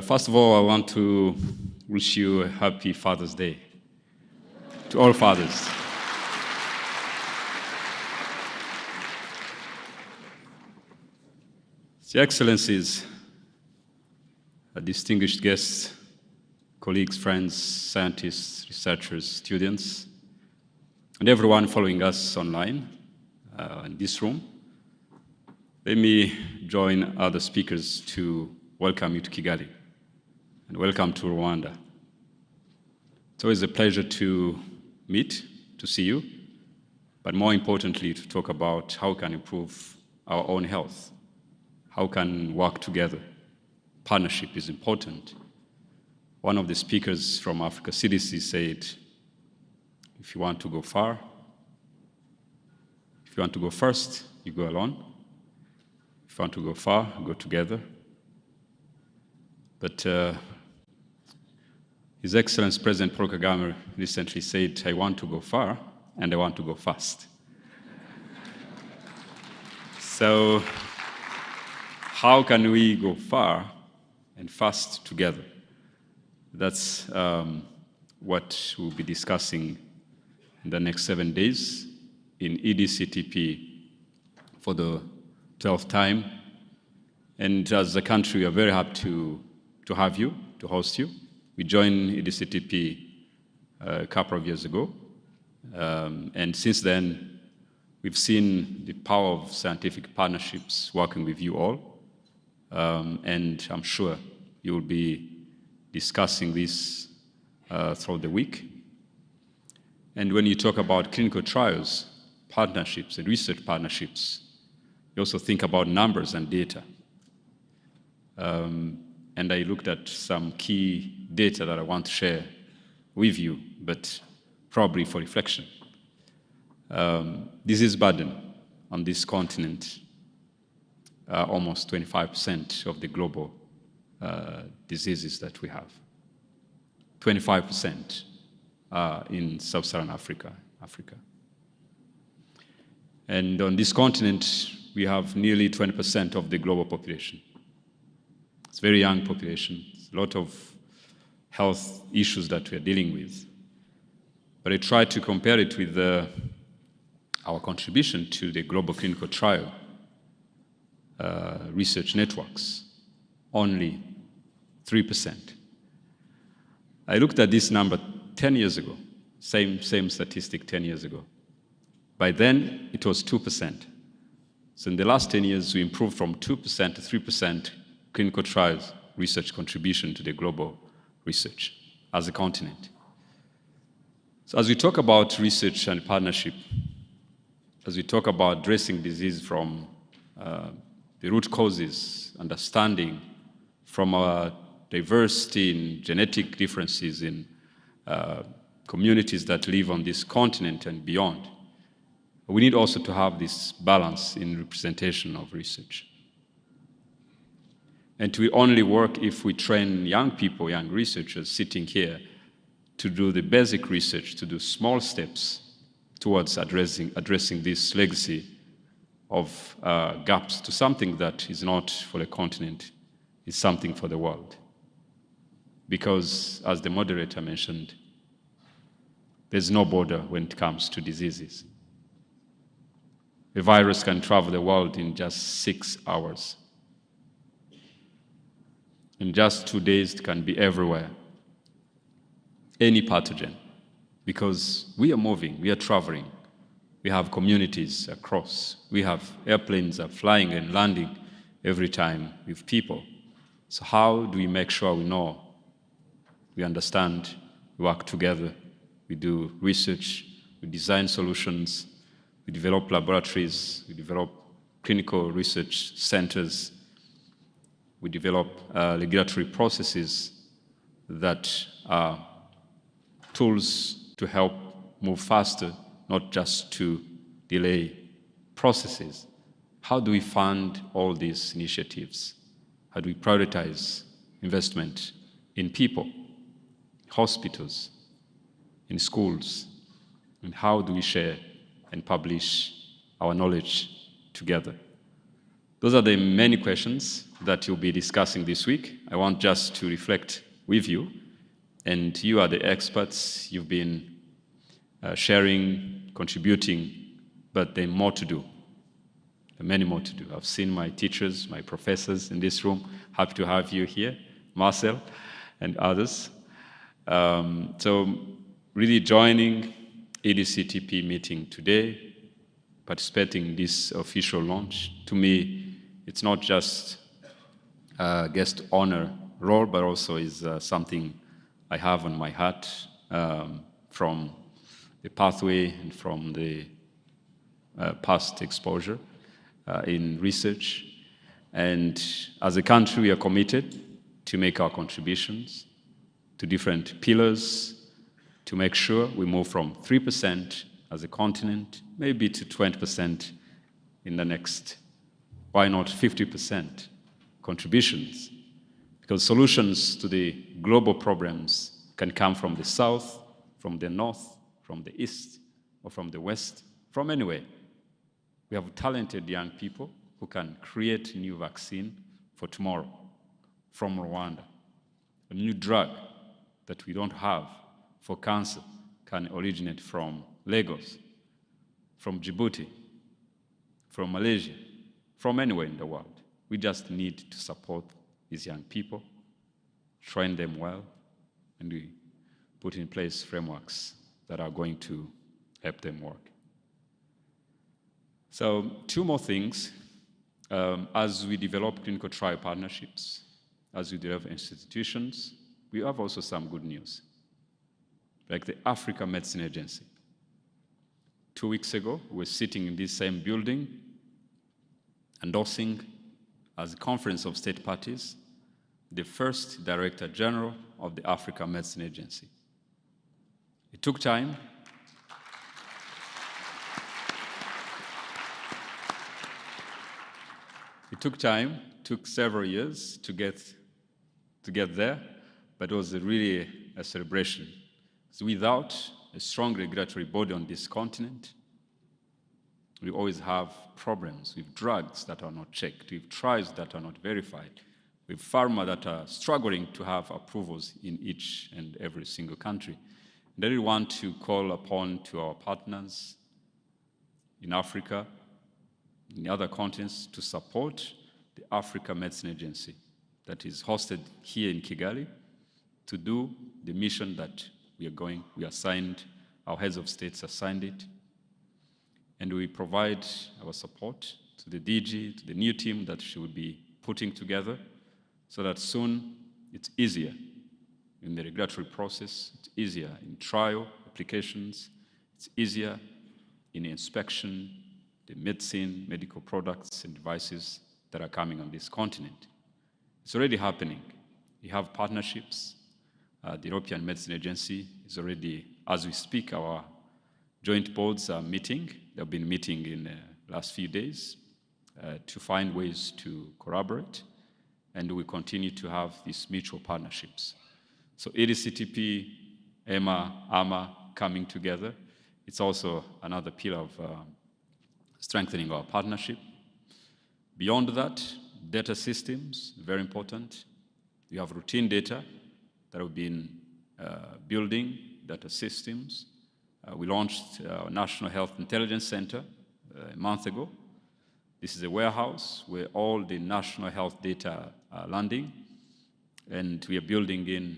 First of all, I want to wish you a happy Father's Day to all fathers. Your Excellencies, distinguished guests, colleagues, friends, scientists, researchers, students, and everyone following us online in this room, let me join other speakers to welcome you to Kigali and welcome to Rwanda. It's always a pleasure to meet, to see you, but more importantly, to talk about how we can improve our own health, how we can work together. Partnership is important. One of the speakers from Africa CDC said, if you want to go far, if you want to go first, you go alone. If you want to go far, go together. But His Excellency President Paul Kagame recently said, I want to go far and I want to go fast. So how can we go far and fast together? That's what we'll be discussing in the next 7 days in EDCTP for the 12th time. And as a country, we are very happy to have you, to host you. We joined EDCTP a couple of years ago. And since then, we've seen the power of scientific partnerships working with you all. And I'm sure you will be discussing this throughout the week. And when you talk about clinical trials, partnerships and research partnerships, you also think about numbers and data. And I looked at some key data that I want to share with you, but probably for reflection. Disease burden on this continent, almost 25% of the global diseases that we have. 25% in sub-Saharan Africa. And on this continent, we have nearly 20% of the global population. It's a very young population. It's a lot of health issues that we're dealing with. But I tried to compare it with our contribution to the global clinical trial research networks, only 3%. I looked at this number 10 years ago, same statistic 10 years ago. By then, it was 2%. So in the last 10 years, we improved from 2% to 3% clinical trials research contribution to the global research as a continent. So as we talk about research and partnership, as we talk about addressing disease from the root causes, understanding from our diversity in genetic differences in communities that live on this continent and beyond, we need also to have this balance in representation of research. And we only work if we train young people, young researchers sitting here to do the basic research, to do small steps towards addressing this legacy of gaps to something that is not for the continent, is something for the world. Because, as the moderator mentioned, there's no border when it comes to diseases. A virus can travel the world in just 6 hours. In just 2 days, it can be everywhere. Any pathogen. Because we are moving, we are traveling. We have communities across. We have airplanes that are flying and landing every time with people. So how do we make sure we know, we understand, we work together, we do research, we design solutions, we develop laboratories, we develop clinical research centers, we develop regulatory processes that are tools to help move faster, not just to delay processes. How do we fund all these initiatives? How do we prioritize investment in people, hospitals, in schools? And how do we share and publish our knowledge together? Those are the many questions that you'll be discussing this week. I want just to reflect with you, and you are the experts. You've been sharing, contributing, but there's more to do. There are many more to do. I've seen my teachers, my professors in this room. Happy to have you here, Marcel and others. So really joining EDCTP meeting today, participating in this official launch. To me, it's not just a guest honor role, but also is something I have on my heart from the pathway and from the past exposure in research. And as a country, we are committed to make our contributions to different pillars to make sure we move from 3% as a continent, maybe to 20% in the next, why not 50% contributions? Because solutions to the global problems can come from the south, from the north, from the east, or from the west, from anywhere. We have talented young people who can create a new vaccine for tomorrow from Rwanda. A new drug that we don't have for cancer can originate from Lagos, from Djibouti, from Malaysia, from anywhere in the world. We just need to support these young people, train them well, and we put in place frameworks that are going to help them work. So 2 more things. As we develop clinical trial partnerships, as we develop institutions, we have also some good news, like the Africa Medicine Agency. 2 weeks ago, we were sitting in this same building, endorsing, as a conference of state parties, the first Director General of the Africa Medicine Agency. It took time. It took time, took several years to get there, but it was really a celebration. So without a strong regulatory body on this continent, we always have problems with drugs that are not checked, with trials that are not verified, with pharma that are struggling to have approvals in each and every single country. And I really want to call upon to our partners in Africa, in the other continents, to support the Africa Medicine Agency that is hosted here in Kigali to do the mission that we are assigned, our heads of states assigned it, and we provide our support to the DG, to the new team that she will be putting together, so that soon it's easier in the regulatory process, it's easier in trial applications, it's easier in inspection, the medicine, medical products and devices that are coming on this continent. It's already happening. We have partnerships. The European Medicine Agency is already, as we speak, our joint boards are meeting. They've been meeting in the last few days to find ways to collaborate, and we continue to have these mutual partnerships. So EDCTP, EMA, AMA coming together, it's also another pillar of strengthening our partnership. Beyond that, data systems, very important. We have routine data that we've been building, data systems. We launched our National Health Intelligence Center a month ago. This is a warehouse where all the national health data are landing, and we are building in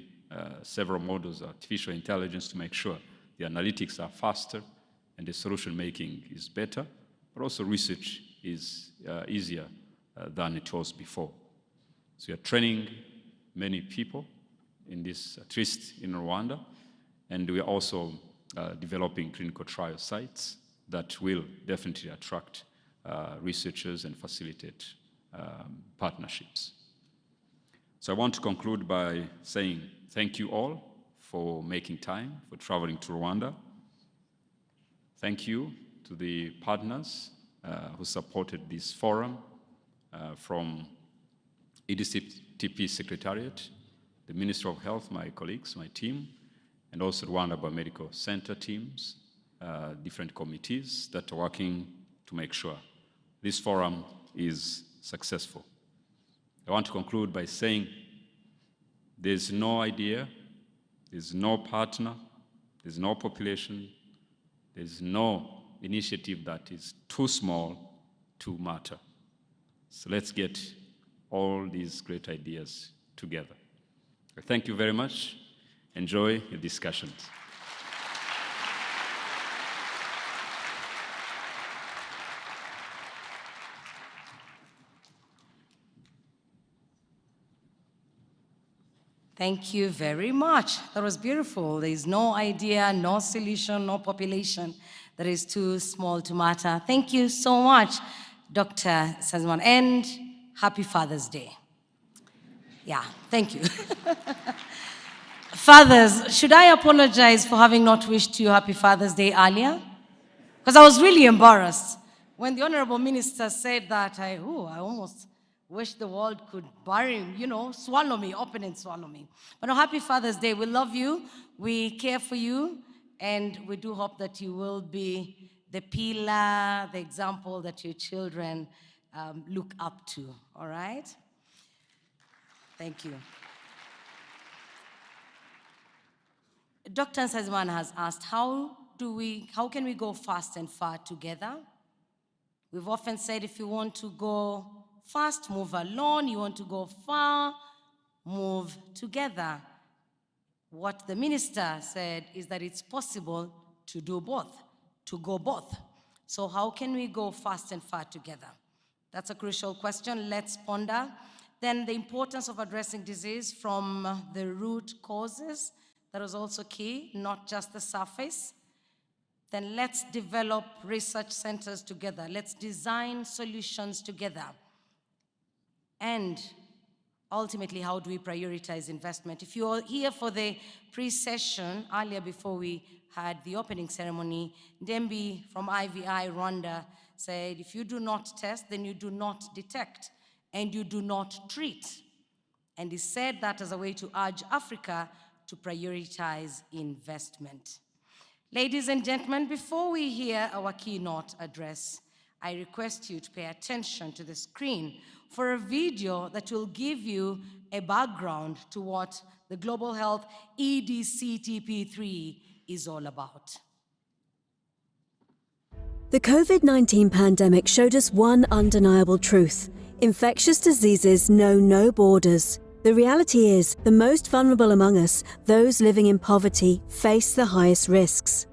several models of artificial intelligence to make sure the analytics are faster and the solution making is better, but also research is easier than it was before. So we are training many people in this, at least in Rwanda, and we are also developing clinical trial sites that will definitely attract researchers and facilitate partnerships. So I want to conclude by saying thank you all for making time, for traveling to Rwanda. Thank you to the partners who supported this forum, from EDCTP Secretariat, the Ministry of Health, my colleagues, my team, and also Rwanda Biomedical Center teams, different committees that are working to make sure this forum is successful. I want to conclude by saying there's no idea, there's no partner, there's no population, there's no initiative that is too small to matter. So let's get all these great ideas together. Thank you very much. Enjoy your discussions. Thank you very much. That was beautiful. There is no idea, no solution, no population that is too small to matter. Thank you so much, Dr. Sanzimana, and happy Father's Day. Yeah, thank you. Fathers, should I apologize for having not wished you happy Father's Day earlier? Because I was really embarrassed. When the Honorable Minister said that, I almost wish the world could bury him, swallow me, open and swallow me. But no, happy Father's Day. We love you, we care for you, and we do hope that you will be the pillar, the example that your children look up to, all right? Thank you. Dr. Sanzimana has asked, how can we go fast and far together? We've often said if you want to go fast, move alone. You want to go far, move together. What the minister said is that it's possible to do both, to go both. So how can we go fast and far together? That's a crucial question. Let's ponder. Then the importance of addressing disease from the root causes. That was also key, not just the surface. Then let's develop research centers together. Let's design solutions together. And ultimately, how do we prioritize investment? If you're here for the pre-session, earlier before we had the opening ceremony, Dembi from IVI Rwanda said, if you do not test, then you do not detect, and you do not treat. And he said that as a way to urge Africa to prioritize investment. Ladies and gentlemen, before we hear our keynote address, I request you to pay attention to the screen for a video that will give you a background to what the Global Health EDCTP3 is all about. The COVID-19 pandemic showed us one undeniable truth. Infectious diseases know no borders. The reality is, the most vulnerable among us, those living in poverty, face the highest risks.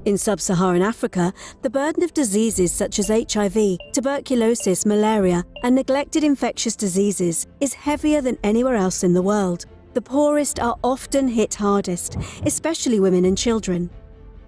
In sub-Saharan Africa, the burden of diseases such as HIV, tuberculosis, malaria, and neglected infectious diseases is heavier than anywhere else in the world. The poorest are often hit hardest, especially women and children.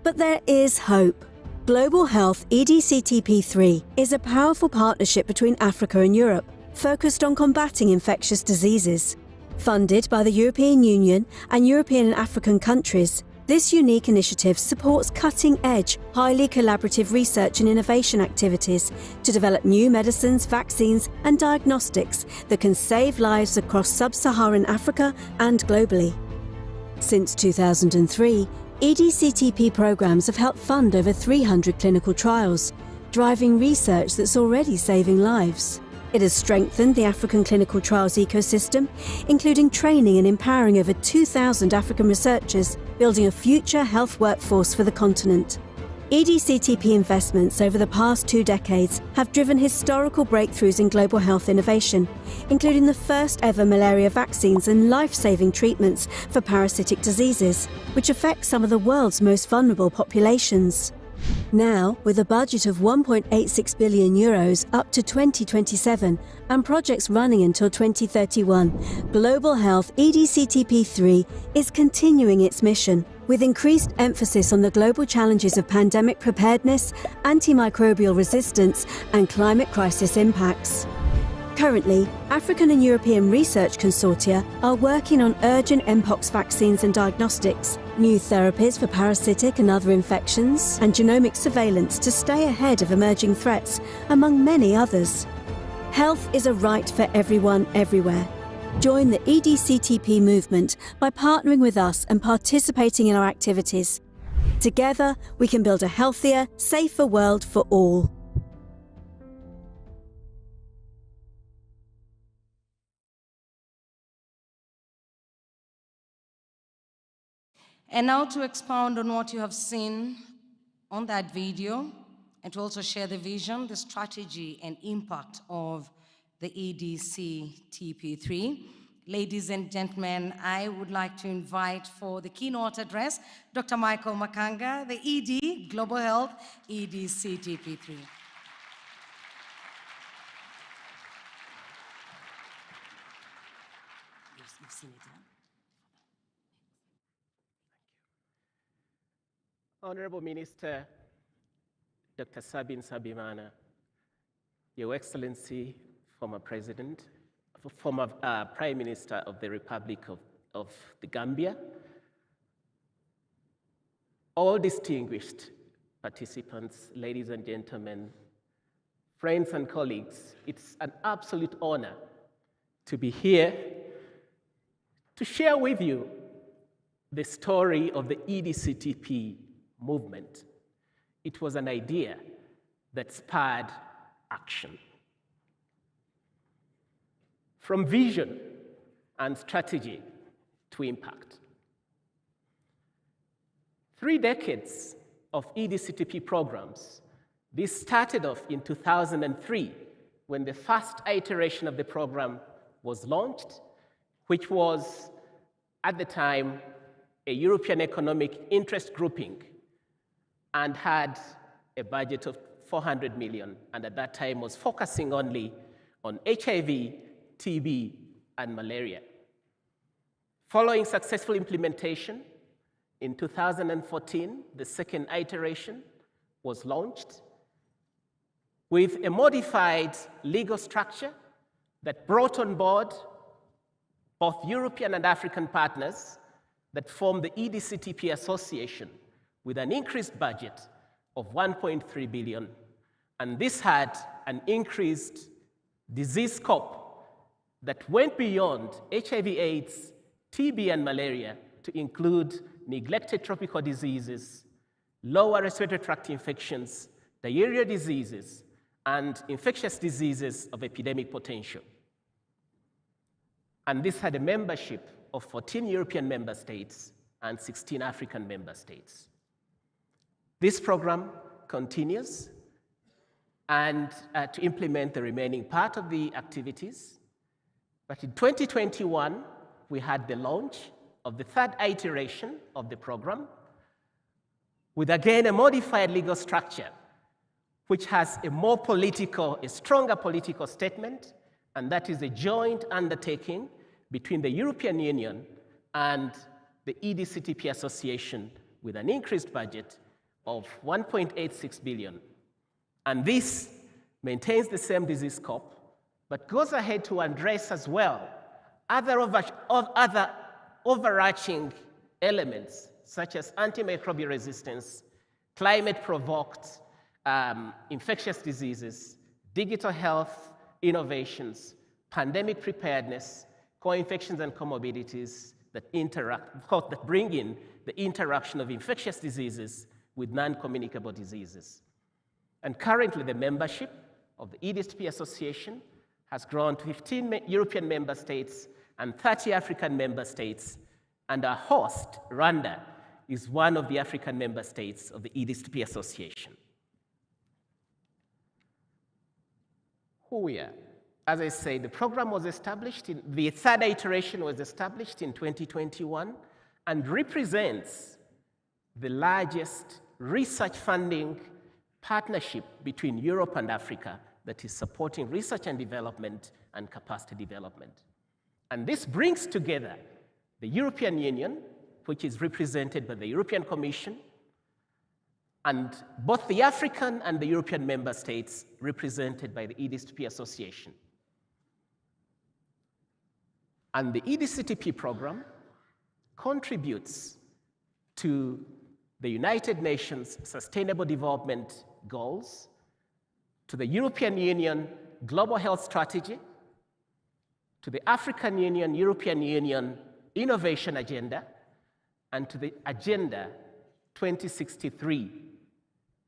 But there is hope. Global Health EDCTP3 is a powerful partnership between Africa and Europe, focused on combating infectious diseases. Funded by the European Union and European and African countries, this unique initiative supports cutting-edge, highly collaborative research and innovation activities to develop new medicines, vaccines, and diagnostics that can save lives across sub-Saharan Africa and globally. Since 2003, EDCTP programs have helped fund over 300 clinical trials, driving research that's already saving lives. It has strengthened the African clinical trials ecosystem, including training and empowering over 2,000 African researchers, building a future health workforce for the continent. EDCTP investments over the past 2 decades have driven historical breakthroughs in global health innovation, including the first ever malaria vaccines and life-saving treatments for parasitic diseases, which affect some of the world's most vulnerable populations. Now, with a budget of €1.86 billion up to 2027 and projects running until 2031, Global Health EDCTP3 is continuing its mission with increased emphasis on the global challenges of pandemic preparedness, antimicrobial resistance, and climate crisis impacts. Currently, African and European research consortia are working on urgent mpox vaccines and diagnostics, new therapies for parasitic and other infections, and genomic surveillance to stay ahead of emerging threats, among many others. Health is a right for everyone, everywhere. Join the EDCTP movement by partnering with us and participating in our activities. Together, we can build a healthier, safer world for all. And now to expound on what you have seen on that video, and to also share the vision, the strategy, and impact of the EDCTP3. Ladies and gentlemen, I would like to invite for the keynote address, Dr. Michael Makanga, the ED, Global Health, EDCTP3. You've seen it, huh? Honorable Minister, Dr. Sabin Nsabimana, Your Excellency, former President, former Prime Minister of the Republic of the Gambia, all distinguished participants, ladies and gentlemen, friends and colleagues, it's an absolute honor to be here to share with you the story of the EDCTP movement. It was an idea that spurred action. From vision and strategy to impact. 3 decades of EDCTP programs. This started off in 2003 when the first iteration of the program was launched, which was at the time a European Economic Interest Grouping and had a budget of 400 million, and at that time was focusing only on HIV, TB, and malaria. Following successful implementation, in 2014, the second iteration was launched with a modified legal structure that brought on board both European and African partners that formed the EDCTP Association with an increased budget of 1.3 billion. And this had an increased disease scope that went beyond HIV/AIDS, TB, and malaria to include neglected tropical diseases, lower respiratory tract infections, diarrheal diseases, and infectious diseases of epidemic potential. And this had a membership of 14 European member states and 16 African member states. This program continues and to implement the remaining part of the activities. But in 2021, we had the launch of the third iteration of the program, with again a modified legal structure, which has a stronger political statement, and that is a joint undertaking between the European Union and the EDCTP Association with an increased budget of 1.86 billion. And this maintains the same disease scope, but goes ahead to address as well other overarching elements, such as antimicrobial resistance, climate-provoked infectious diseases, digital health innovations, pandemic preparedness, co-infections and comorbidities that bring in the interaction of infectious diseases with non-communicable diseases. And currently, the membership of the EDCTP Association has grown to 15 European member states and 30 African member states, and our host, Rwanda, is one of the African member states of the EDCTP Association. Who we are? As I say, the program was established, the third iteration was established in 2021 and represents the largest research funding partnership between Europe and Africa that is supporting research and development and capacity development. And this brings together the European Union, which is represented by the European Commission, and both the African and the European member states represented by the EDCTP Association. And the EDCTP program contributes to the United Nations Sustainable Development Goals, to the European Union Global Health Strategy, to the African Union, European Union Innovation Agenda, and to the Agenda 2063.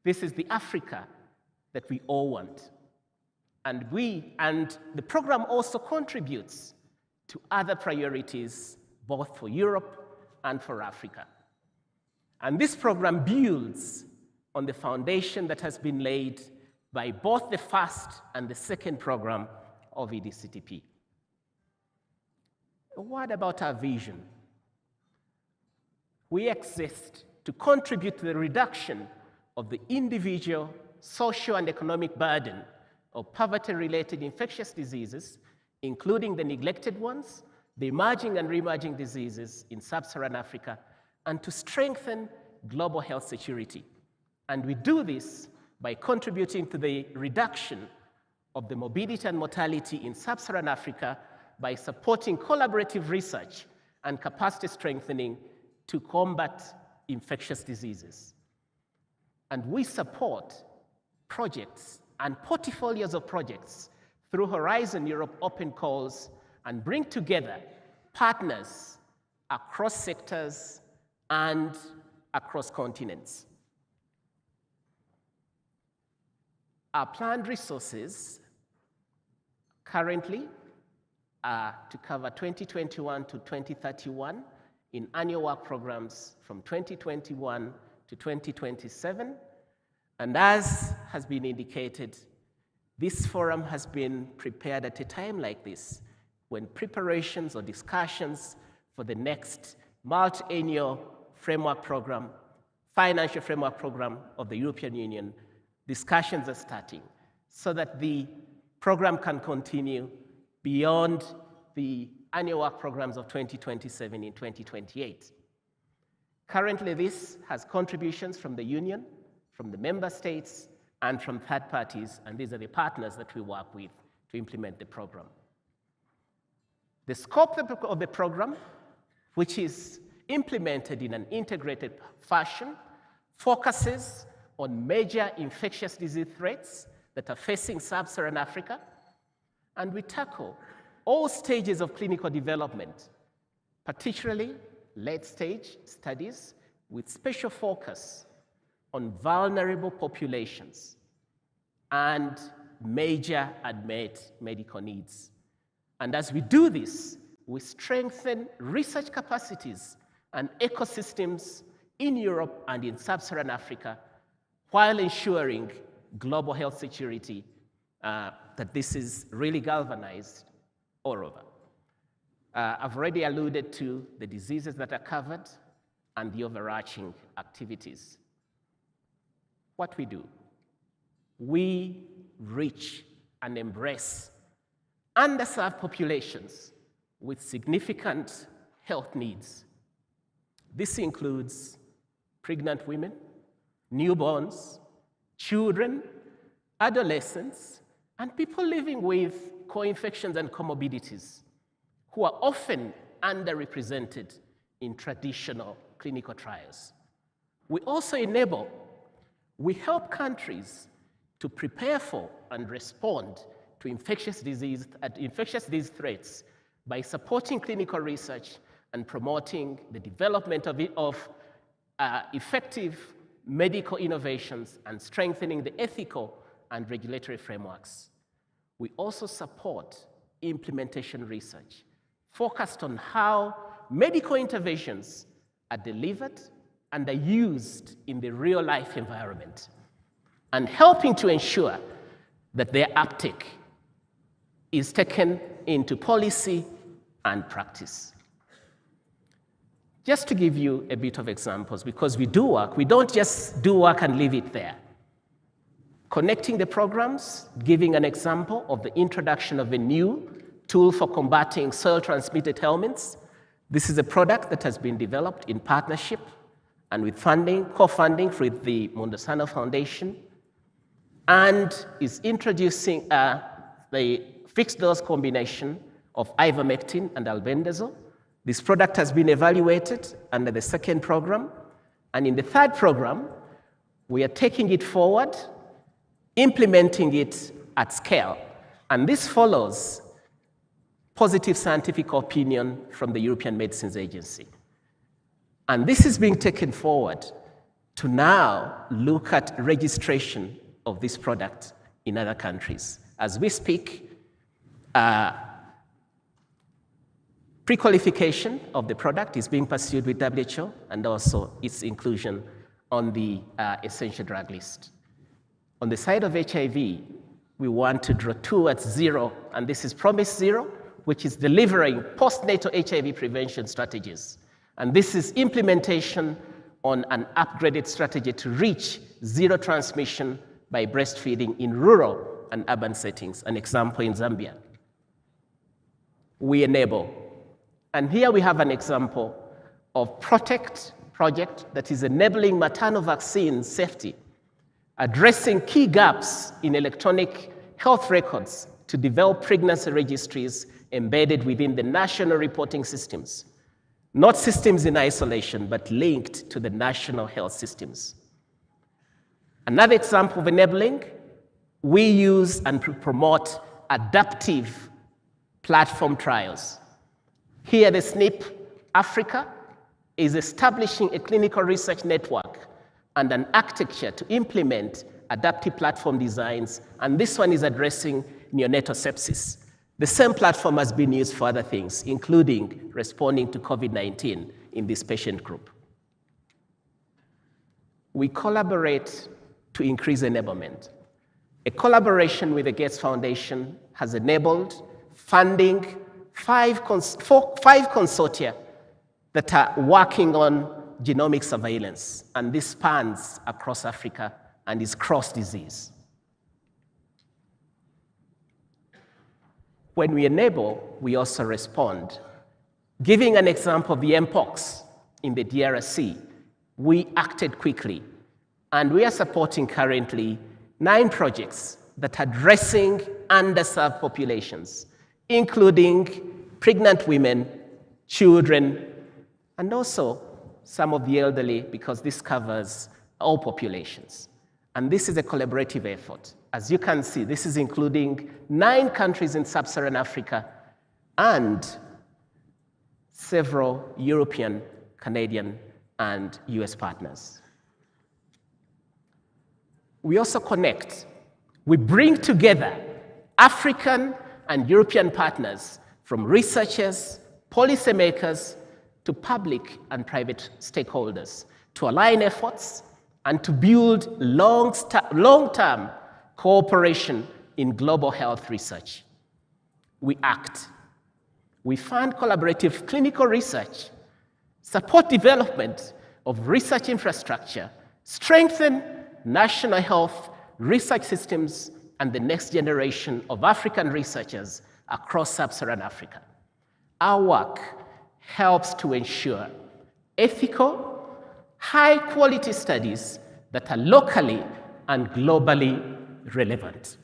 This is the Africa that we all want. And the program also contributes to other priorities, both for Europe and for Africa. And this program builds on the foundation that has been laid by both the first and the second program of EDCTP. What about our vision? We exist to contribute to the reduction of the individual, social, and economic burden of poverty-related infectious diseases, including the neglected ones, the emerging and re-emerging diseases in sub-Saharan Africa, and to strengthen global health security. And we do this by contributing to the reduction of the morbidity and mortality in sub-Saharan Africa by supporting collaborative research and capacity strengthening to combat infectious diseases. And we support projects and portfolios of projects through Horizon Europe open calls and bring together partners across sectors and across continents. Our planned resources currently are to cover 2021 to 2031 in annual work programs from 2021 to 2027. And as has been indicated, this forum has been prepared at a time like this, when preparations or discussions for the next multi-annual framework program, financial framework program of the European Union, discussions are starting so that the program can continue beyond the annual work programs of 2027 in 2028. Currently, this has contributions from the Union, from the member states, and from third parties, and these are the partners that we work with to implement the program. The scope of the program, which is implemented in an integrated fashion, focuses on major infectious disease threats that are facing sub-Saharan Africa, and we tackle all stages of clinical development, particularly late-stage studies with special focus on vulnerable populations and major unmet medical needs. And as we do this, we strengthen research capacities and ecosystems in Europe and in sub-Saharan Africa, while ensuring global health security, that this is really galvanized all over. I've already alluded to the diseases that are covered and the overarching activities. what we do. We reach and embrace underserved populations with significant health needs. This includes pregnant women, newborns, children, adolescents, and people living with co-infections and comorbidities who are often underrepresented in traditional clinical trials. We also we help countries to prepare for and respond to infectious disease threats by supporting clinical research and promoting the development of effective medical innovations and strengthening the ethical and regulatory frameworks. We also support implementation research focused on how medical interventions are delivered and are used in the real-life environment, and helping to ensure that their uptake is taken into policy and practice. Just to give you a bit of examples, because we do work, we don't just do work and leave it there. Connecting the programs, giving an example of the introduction of a new tool for combating soil-transmitted helminths. This is a product that has been developed in partnership and with co-funding with the Mondosano Foundation, and is introducing the fixed-dose combination of ivermectin and albendazole. This product has been evaluated under the second program, and in the third program, we are taking it forward, implementing it at scale. And this follows positive scientific opinion from the European Medicines Agency. And this is being taken forward to now look at registration of this product in other countries. As we speak, pre-qualification of the product is being pursued with WHO, and also its inclusion on the essential drug list. On the side of HIV, we want to draw towards zero, and this is Promise Zero, which is delivering postnatal HIV prevention strategies. And this is implementation on an upgraded strategy to reach zero transmission by breastfeeding in rural and urban settings, an example in Zambia. We enable. And here we have an example of Protect project that is enabling maternal vaccine safety, addressing key gaps in electronic health records to develop pregnancy registries embedded within the national reporting systems. Not systems in isolation, but linked to the national health systems. Another example of enabling, we use and promote adaptive platform trials. Here, the SNP Africa is establishing a clinical research network and an architecture to implement adaptive platform designs, and this one is addressing neonatal sepsis. The same platform has been used for other things, including responding to COVID-19 in this patient group. We collaborate to increase enablement. A collaboration with the Gates Foundation has enabled funding five consortia that are working on genomic surveillance, and this spans across Africa and is cross-disease. When we enable, we also respond. Giving an example of the Mpox in the DRC, we acted quickly, and we are supporting currently 9 projects that are addressing underserved populations, including pregnant women, children, and also some of the elderly, because this covers all populations. And this is a collaborative effort. As you can see, this is including 9 countries in sub-Saharan Africa and several European, Canadian, and US partners. We also connect. We bring together African and European partners, from researchers, policymakers, to public and private stakeholders, to align efforts and to build long-term cooperation in global health research. We act. We fund collaborative clinical research, support development of research infrastructure, strengthen national health research systems and the next generation of African researchers across sub-Saharan Africa. Our work helps to ensure ethical, high-quality studies that are locally and globally relevant.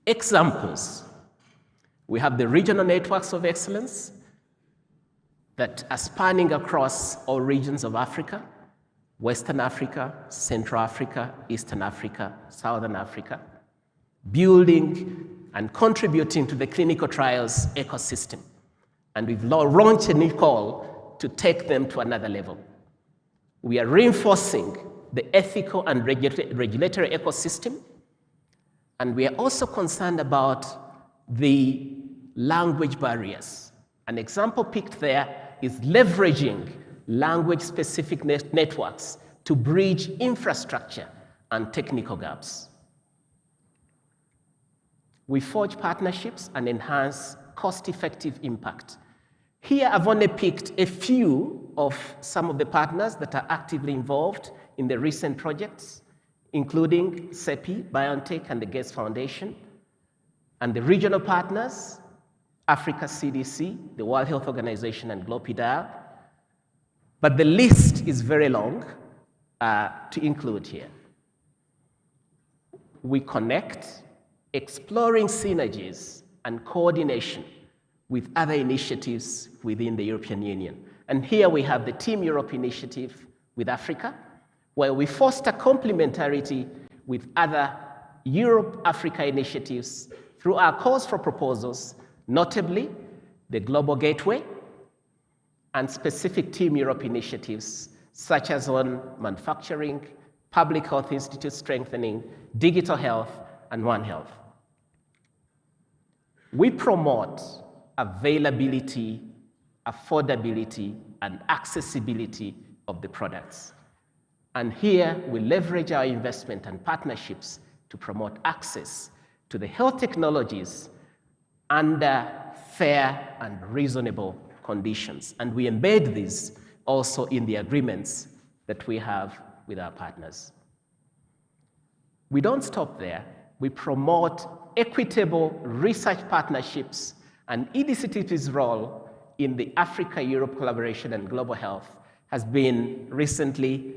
Examples. We have the regional networks of excellence that are spanning across all regions of Africa: Western Africa, Central Africa, Eastern Africa, Southern Africa, building and contributing to the clinical trials ecosystem. And we've launched a new call to take them to another level. We are reinforcing the ethical and regulatory ecosystem, and we are also concerned about the language barriers. An example picked there is leveraging language-specific networks to bridge infrastructure and technical gaps. We forge partnerships and enhance cost-effective impact. Here, I've only picked a few of some of the partners that are actively involved in the recent projects, including CEPI, BioNTech, and the Gates Foundation, and the regional partners, Africa CDC, the World Health Organization, and GloPDAL. But the list is very long to include here. We connect, exploring synergies and coordination with other initiatives within the European Union. And here we have the Team Europe initiative with Africa, where we foster complementarity with other Europe-Africa initiatives through our calls for proposals, notably the Global Gateway and specific Team Europe initiatives, such as on manufacturing, public health institute strengthening, digital health, and One Health. We promote availability, affordability, and accessibility of the products. And here we leverage our investment and partnerships to promote access to the health technologies under fair and reasonable conditions. And we embed these also in the agreements that we have with our partners. We don't stop there. We promote equitable research partnerships, and EDCTP's role in the Africa-Europe collaboration and global health has been recently,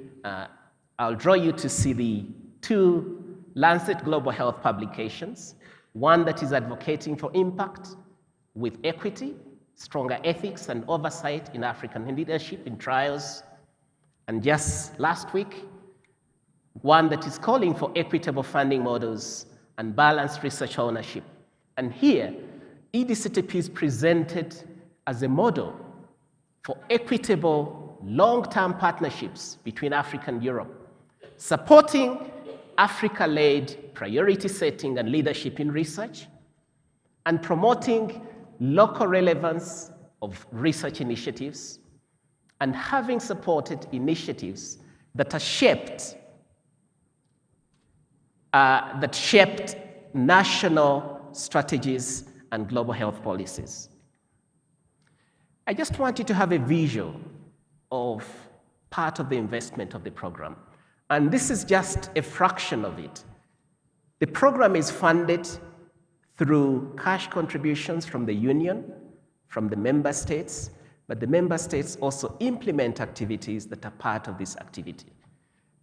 I'll draw you to see the 2 Lancet Global Health publications, one that is advocating for impact with equity, stronger ethics and oversight in African leadership in trials, and just last week, one that is calling for equitable funding models and balanced research ownership. And here, EDCTP is presented as a model for equitable long-term partnerships between Africa and Europe, supporting Africa-led priority setting and leadership in research, and promoting local relevance of research initiatives, and having supported initiatives that are shaped national strategies and global health policies. I just want you to have a visual of part of the investment of the program. And this is just a fraction of it. The program is funded through cash contributions from the Union, from the member states, but the member states also implement activities that are part of this activity.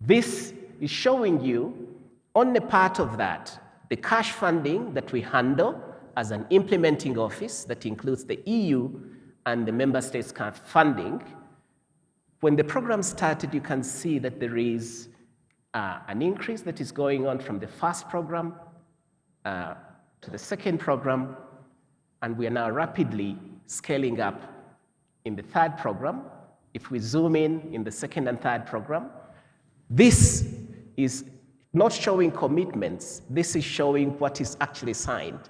This is showing you only part of that, the cash funding that we handle as an implementing office that includes the EU and the member states' funding. When the program started, you can see that there is an increase that is going on from the first program to the second program, and we are now rapidly scaling up in the third program. If we zoom in the second and third program, this is not showing commitments, this is showing what is actually signed.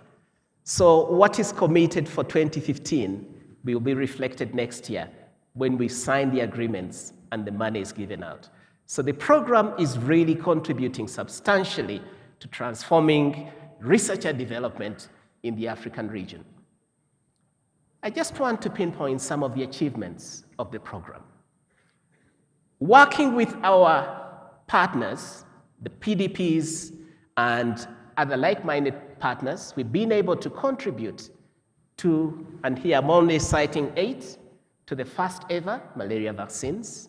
So what is committed for 2015 will be reflected next year when we sign the agreements and the money is given out. So the program is really contributing substantially to transforming research and development in the African region. I just want to pinpoint some of the achievements of the program. Working with our partners, the PDPs and other like-minded partners, we've been able to contribute to, and here I'm only citing 8, to the first ever malaria vaccines,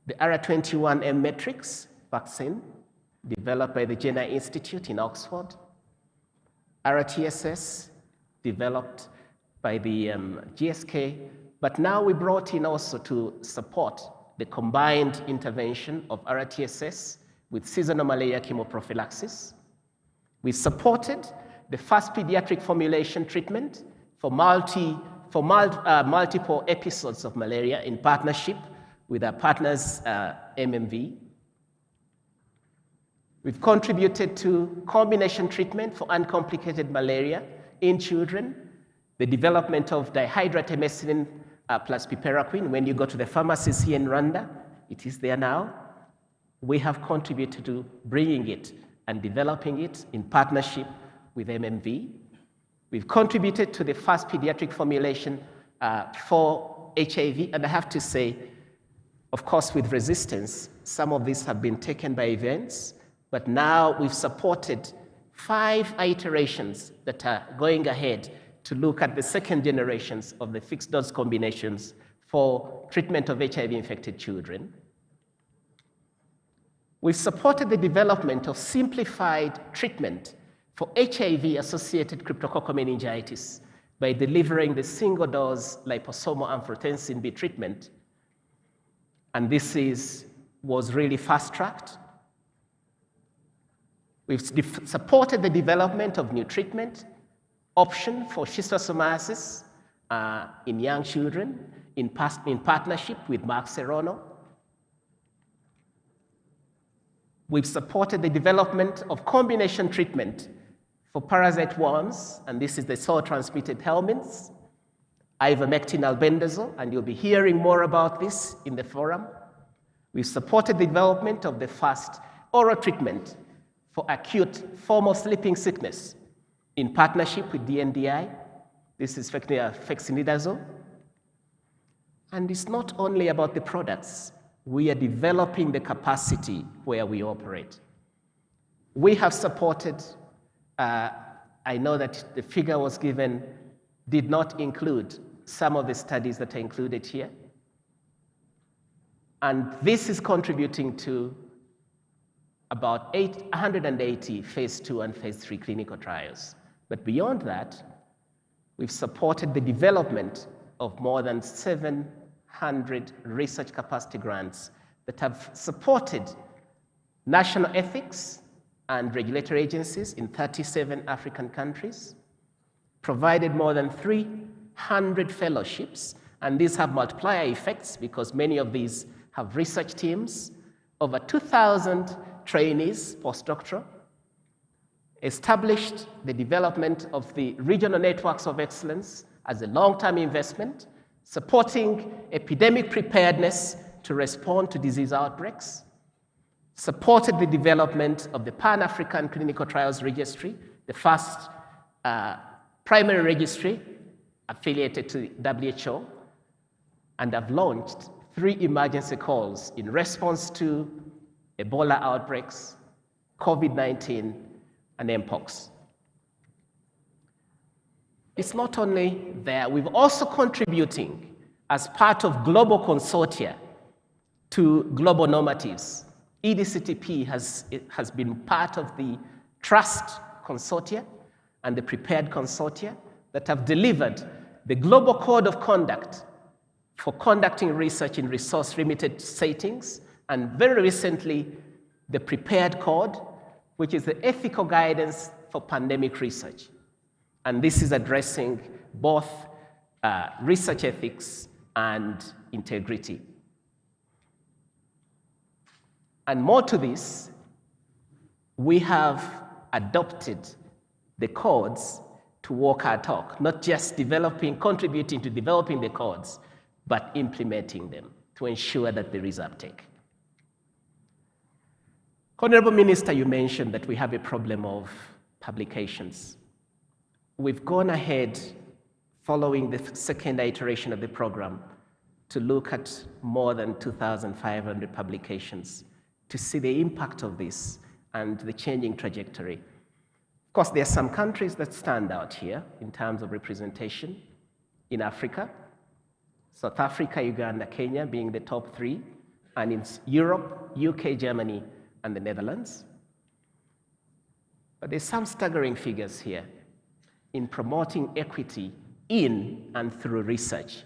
the R21M Matrix vaccine developed by the Jenner Institute in Oxford, RTSS developed by the GSK, but now we brought in also to support the combined intervention of RTSS with seasonal malaria chemoprophylaxis. We supported the first pediatric formulation treatment for multiple episodes of malaria in partnership with our partners, MMV. We've contributed to combination treatment for uncomplicated malaria in children, the development of dihydroartemisinin plus piperaquine. When you go to the pharmacies here in Rwanda, it is there now. We have contributed to bringing it and developing it in partnership with MMV. We've contributed to the first pediatric formulation for HIV, and I have to say, of course, with resistance, some of these have been taken by events, but now we've supported 5 iterations that are going ahead to look at the second generations of the fixed dose combinations for treatment of HIV-infected children. We've supported the development of simplified treatment for HIV-associated cryptococcal meningitis by delivering the single-dose liposomal amphotericin B treatment. And this was really fast-tracked. We've supported the development of new treatment option for schistosomiasis in young children in partnership with Mark Serrano. We've supported the development of combination treatment for parasite worms, and this is the soil-transmitted helminths, ivermectin albendazole, and you'll be hearing more about this in the forum. We've supported the development of the first oral treatment for acute formal sleeping sickness in partnership with DNDi. This is fexinidazole. And it's not only about the products. We are developing the capacity where we operate. We have supported, I know that the figure was given did not include some of the studies that are included here. And this is contributing to about 180 phase 2 and phase 3 clinical trials. But beyond that, we've supported the development of more than 700 research capacity grants that have supported national ethics and regulatory agencies in 37 African countries, provided more than 300 fellowships, and these have multiplier effects because many of these have research teams, over 2,000 trainees, postdoctoral, established the development of the regional networks of excellence as a long-term investment, supporting epidemic preparedness to respond to disease outbreaks, supported the development of the Pan-African Clinical Trials Registry, the first primary registry affiliated to WHO, and have launched 3 emergency calls in response to Ebola outbreaks, COVID-19, and Mpox. It's not only there, we've also contributing as part of global consortia to global normatives. EDCTP has been part of the Trust Consortia and the Prepared Consortia that have delivered the Global Code of Conduct for conducting research in resource-limited settings, and very recently, the Prepared Code, which is the ethical guidance for pandemic research. And this is addressing both research ethics and integrity. And more to this, we have adopted the codes to walk our talk, not just contributing to developing the codes, but implementing them to ensure that there is uptake. Honorable Minister, you mentioned that we have a problem of publications. We've gone ahead, following the second iteration of the program, to look at more than 2,500 publications to see the impact of this and the changing trajectory. Of course, there are some countries that stand out here in terms of representation in Africa. South Africa, Uganda, Kenya being the top 3, and in Europe, UK, Germany, and the Netherlands. But there's some staggering figures here in promoting equity in and through research.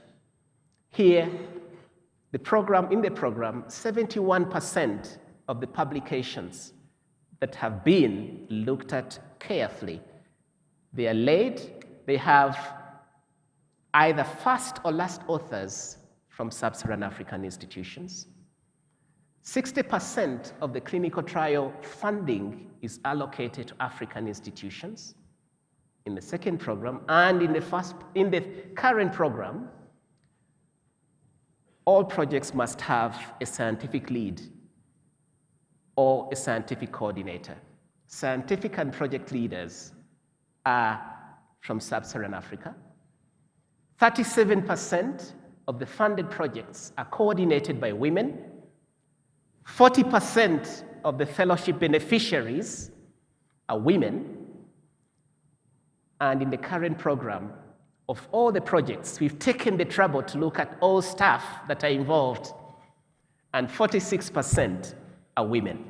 Here, in the program, 71% of the publications that have been looked at carefully, they have either first or last authors from sub-Saharan African institutions. 60% of the clinical trial funding is allocated to African institutions in the second program, and in the current program, all projects must have a scientific lead or a scientific coordinator. Scientific and project leaders are from sub-Saharan Africa. 37% of the funded projects are coordinated by women. 40% of the fellowship beneficiaries are women. And in the current program, of all the projects, we've taken the trouble to look at all staff that are involved, and 46% are women.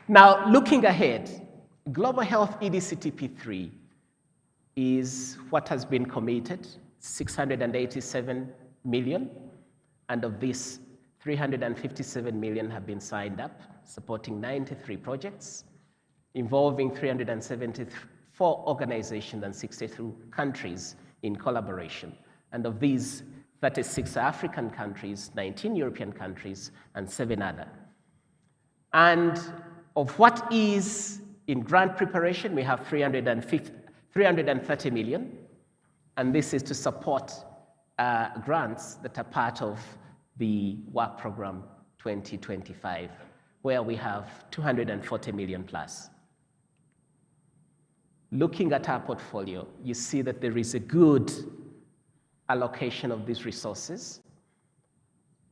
Now, looking ahead, Global Health EDCTP3 is what has been committed, 687 million, and of this, 357 million have been signed up, supporting 93 projects, involving 374 organizations and 62 countries in collaboration. And of these, 36 African countries, 19 European countries, and 7 other. And of what is in grant preparation, we have 330 million, and this is to support grants that are part of the work program 2025, where we have 240 million plus. Looking at our portfolio, you see that there is a good allocation of these resources.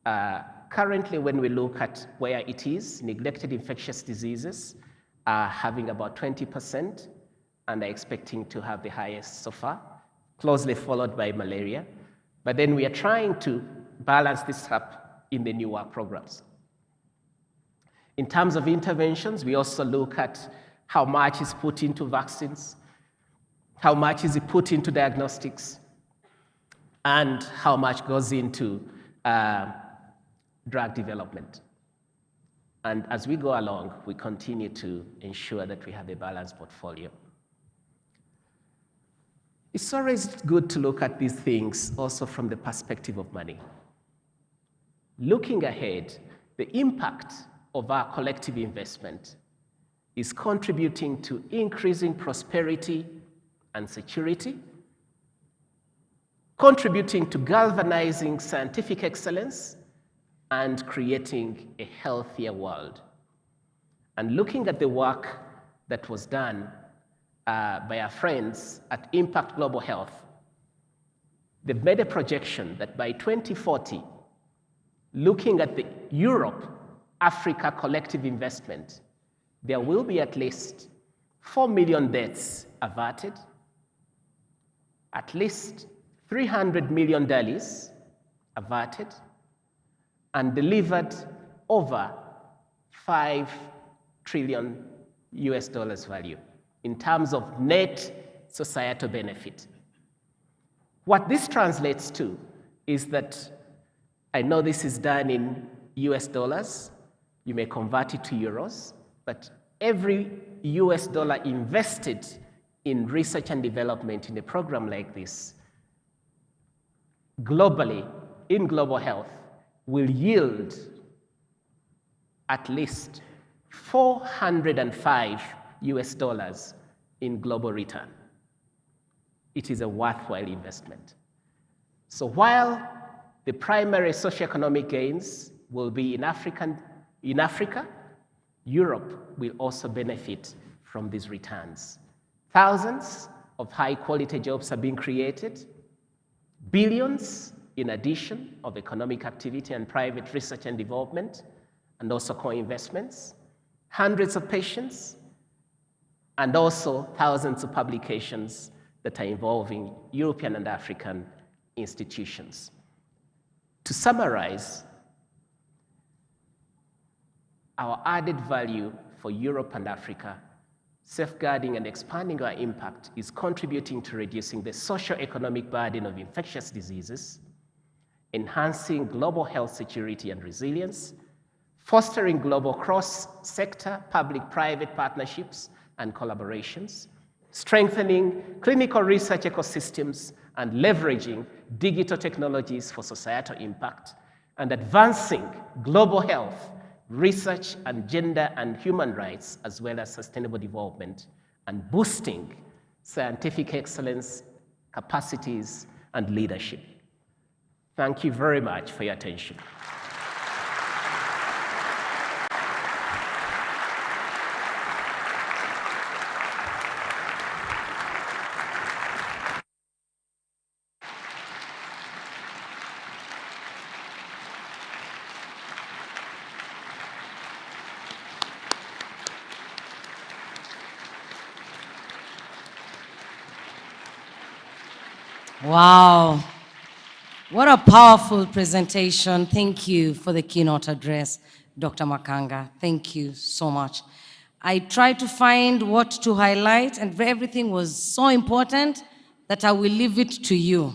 Currently, when we look at where it is, neglected infectious diseases are having about 20% and are expecting to have the highest so far, closely followed by malaria. But then we are trying to balance this up in the new work programs. In terms of interventions, we also look at how much is put into vaccines, how much is put into diagnostics, and how much goes into drug development. And as we go along, we continue to ensure that we have a balanced portfolio. It's always good to look at these things also from the perspective of money. Looking ahead, the impact of our collective investment is contributing to increasing prosperity and security, contributing to galvanizing scientific excellence, and creating a healthier world. And looking at the work that was done by our friends at Impact Global Health, they've made a projection that by 2040, looking at the Europe-Africa collective investment, there will be at least 4 million deaths averted, at least 300 million dailies averted, and delivered over $5 trillion value in terms of net societal benefit. What this translates to is that, I know this is done in US dollars, you may convert it to euros, but every US dollar invested in research and development in a program like this, globally, in global health, will yield at least 405 US dollars in global return. It is a worthwhile investment. So while the primary socioeconomic gains will be in Africa, Europe will also benefit from these returns. Thousands of high-quality jobs are being created, billions in addition of economic activity and private research and development, and also co-investments, hundreds of patients, and also thousands of publications that are involving European and African institutions. To summarize, our added value for Europe and Africa, safeguarding and expanding our impact, is contributing to reducing the socio-economic burden of infectious diseases, enhancing global health security and resilience, fostering global cross-sector public-private partnerships and collaborations, strengthening clinical research ecosystems and leveraging digital technologies for societal impact, and advancing global health, research, and gender and human rights, as well as sustainable development, and boosting scientific excellence, capacities, and leadership. Thank you very much for your attention. Wow. What a powerful presentation. Thank you for the keynote address, Dr. Makanga. Thank you so much. I tried to find what to highlight, and everything was so important that I will leave it to you.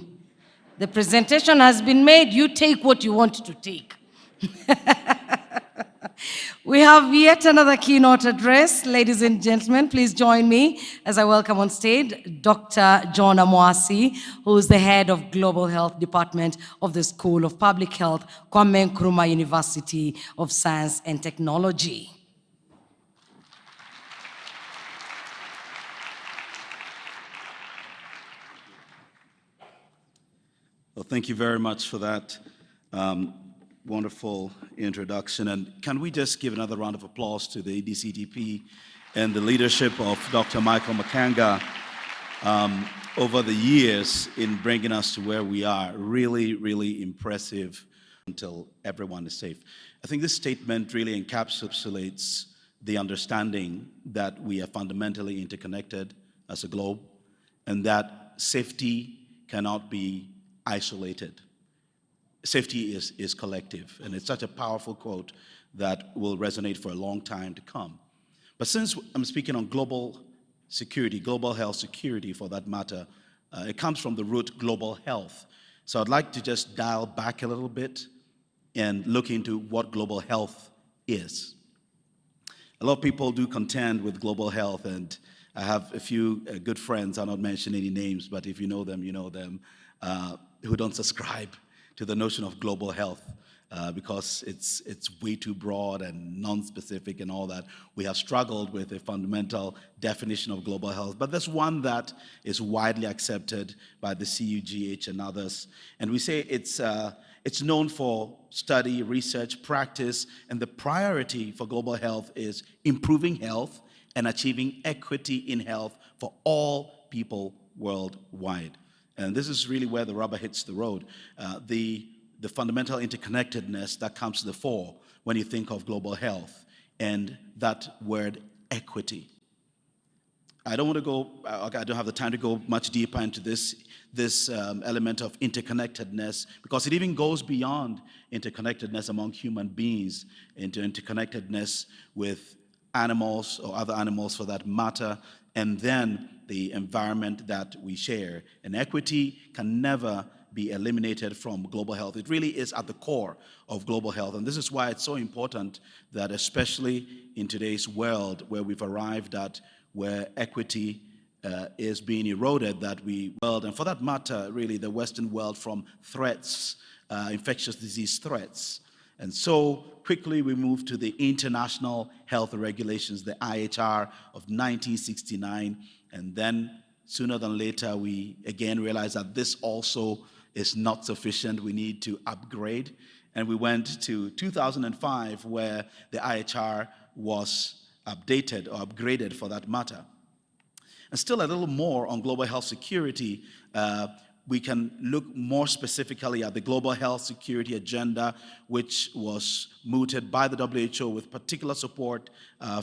The presentation has been made. You take what you want to take. We have yet another keynote address. Ladies and gentlemen, please join me as I welcome on stage Dr. John Amwasi, who is the head of Global Health Department of the School of Public Health, Kwame Nkrumah University of Science and Technology. Well, thank you very much for that wonderful introduction. And can we just give another round of applause to the EDCTP and the leadership of Dr. Michael Makanga over the years in bringing us to where we are. Really, really impressive until everyone is safe. I think this statement really encapsulates the understanding that we are fundamentally interconnected as a globe and that safety cannot be isolated. Safety is collective, and it's such a powerful quote that will resonate for a long time to come. But since I'm speaking on global security, global health security for that matter, it comes from the root global health. So I'd like to just dial back a little bit and look into what global health is. A lot of people do contend with global health, and I have a few good friends, I'll not mention any names, but if you know them, who don't subscribe to the notion of global health because it's way too broad and non-specific and all that. We have struggled with a fundamental definition of global health, but there's one that is widely accepted by the CUGH and others. And we say it's known for study, research, practice, and the priority for global health is improving health and achieving equity in health for all people worldwide. And this is really where the rubber hits the road. The fundamental interconnectedness that comes to the fore when you think of global health, and that word equity. I don't want to go, I don't have the time to go much deeper into this element of interconnectedness, because it even goes beyond interconnectedness among human beings into interconnectedness with animals or other animals for that matter, and then the environment that we share. And equity can never be eliminated from global health. It really is at the core of global health. And this is why it's so important that, especially in today's world where we've arrived at where equity is being eroded, that we, and for that matter, really the Western world, from threats, infectious disease threats. And so quickly we move to the International Health Regulations, the IHR of 1969, and then sooner than later we again realized that this also is not sufficient. We need to upgrade, and we went to 2005 where the IHR was updated or upgraded for that matter. And still a little more on global health security. we can look more specifically at the Global Health Security Agenda, which was mooted by the WHO with particular support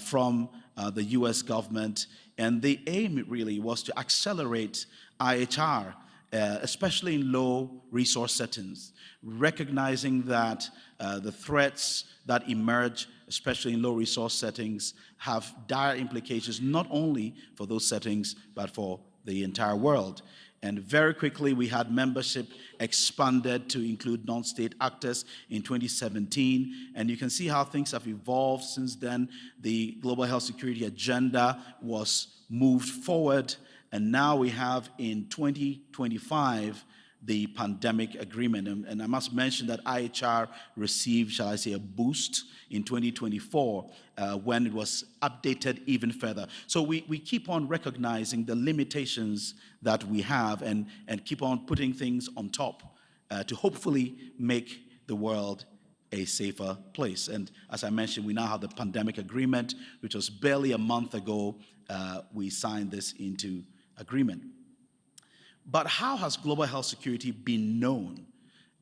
from the US government. And the aim really was to accelerate IHR, especially in low resource settings, recognizing that the threats that emerge, especially in low resource settings, have dire implications not only for those settings, but for the entire world. And very quickly, we had membership expanded to include non-state actors in 2017. And you can see how things have evolved since then. The Global Health Security Agenda was moved forward. And now we have in 2025, the pandemic agreement. And I must mention that IHR received, shall I say, a boost in 2024 when it was updated even further. So we keep on recognizing the limitations that we have and keep on putting things on top to hopefully make the world a safer place. And as I mentioned, we now have the pandemic agreement, which was barely a month ago we signed this into agreement. But how has global health security been known?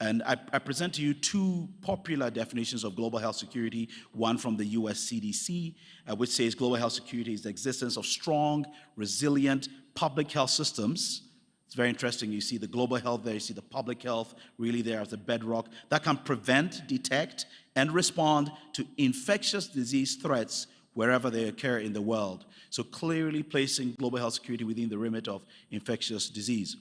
And I present to you two popular definitions of global health security, one from the US CDC, which says global health security is the existence of strong, resilient public health systems. It's very interesting. You see the global health there, you see the public health really there as the bedrock that can prevent, detect, and respond to infectious disease threats wherever they occur in the world. So clearly placing global health security within the remit of infectious disease.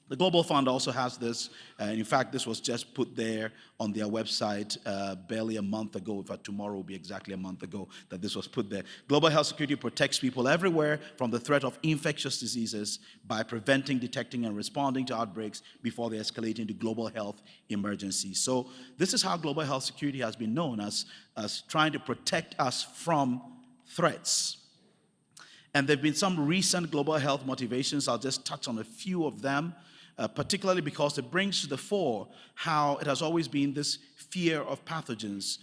The Global Fund also has this, and in fact, this was just put there on their website barely a month ago. In fact, tomorrow will be exactly a month ago that this was put there. Global health security protects people everywhere from the threat of infectious diseases by preventing, detecting, and responding to outbreaks before they escalate into global health emergencies. So this is how global health security has been known, as trying to protect us from threats. And there have been some recent global health motivations. I'll just touch on a few of them. Particularly because it brings to the fore how it has always been this fear of pathogens.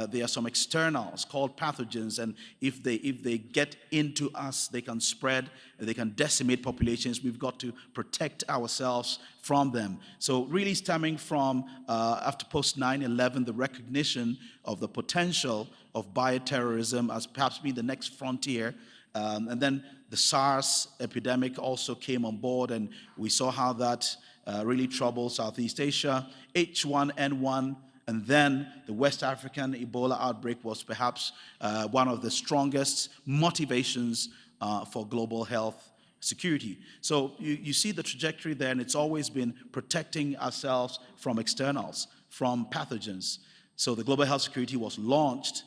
There are some externals called pathogens, and if they get into us, they can spread, they can decimate populations. We've got to protect ourselves from them. So really stemming from, after post 9/11, the recognition of the potential of bioterrorism as perhaps being the next frontier. And then the SARS epidemic also came on board, and we saw how that really troubled Southeast Asia. H1N1, and then the West African Ebola outbreak was perhaps one of the strongest motivations for global health security. So you see the trajectory there, and it's always been protecting ourselves from externals, from pathogens. So the global health security was launched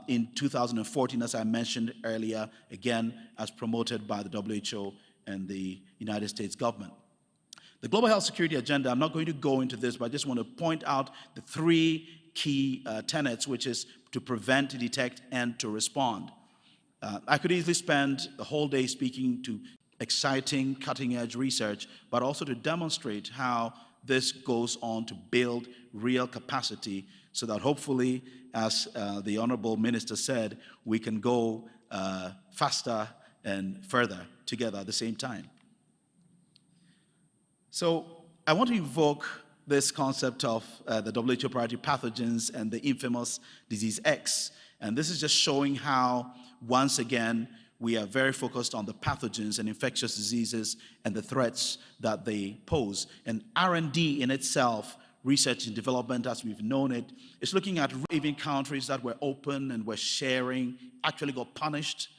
in 2014, as I mentioned earlier, again, as promoted by the WHO and the United States government. The Global Health Security Agenda, I'm not going to go into this, but I just want to point out the three key tenets, which is to prevent, to detect, and to respond. I could easily spend the whole day speaking to exciting, cutting-edge research, but also to demonstrate how this goes on to build real capacity so that hopefully, as the Honorable Minister said, we can go faster and further together at the same time. So I want to invoke this concept of the WHO priority pathogens and the infamous disease X. And this is just showing how, once again, we are very focused on the pathogens and infectious diseases and the threats that they pose. And R&D in itself, research and development as we've known it, is looking at even countries that were open and were sharing, actually got punished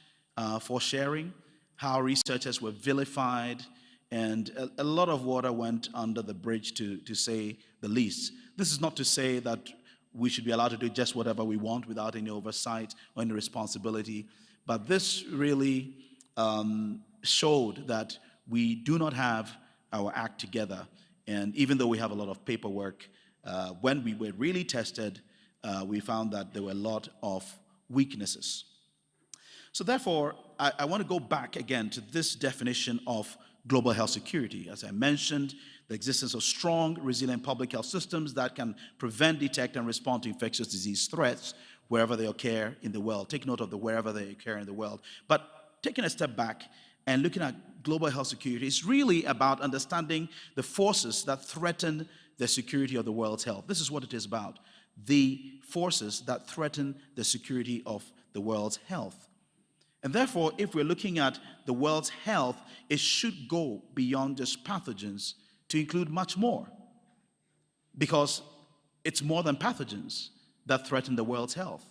for sharing, how researchers were vilified, and a lot of water went under the bridge, to say the least. This is not to say that we should be allowed to do just whatever we want without any oversight or any responsibility, but this really showed that we do not have our act together. And even though we have a lot of paperwork, when we were really tested, we found that there were a lot of weaknesses. So therefore, I want to go back again to this definition of global health security. As I mentioned, the existence of strong, resilient public health systems that can prevent, detect, and respond to infectious disease threats wherever they occur in the world. Take note of the wherever they occur in the world. But taking a step back and looking at global health security is really about understanding the forces that threaten the security of the world's health. This is what it is about, the forces that threaten the security of the world's health. And therefore, if we're looking at the world's health, it should go beyond just pathogens to include much more, because it's more than pathogens that threaten the world's health.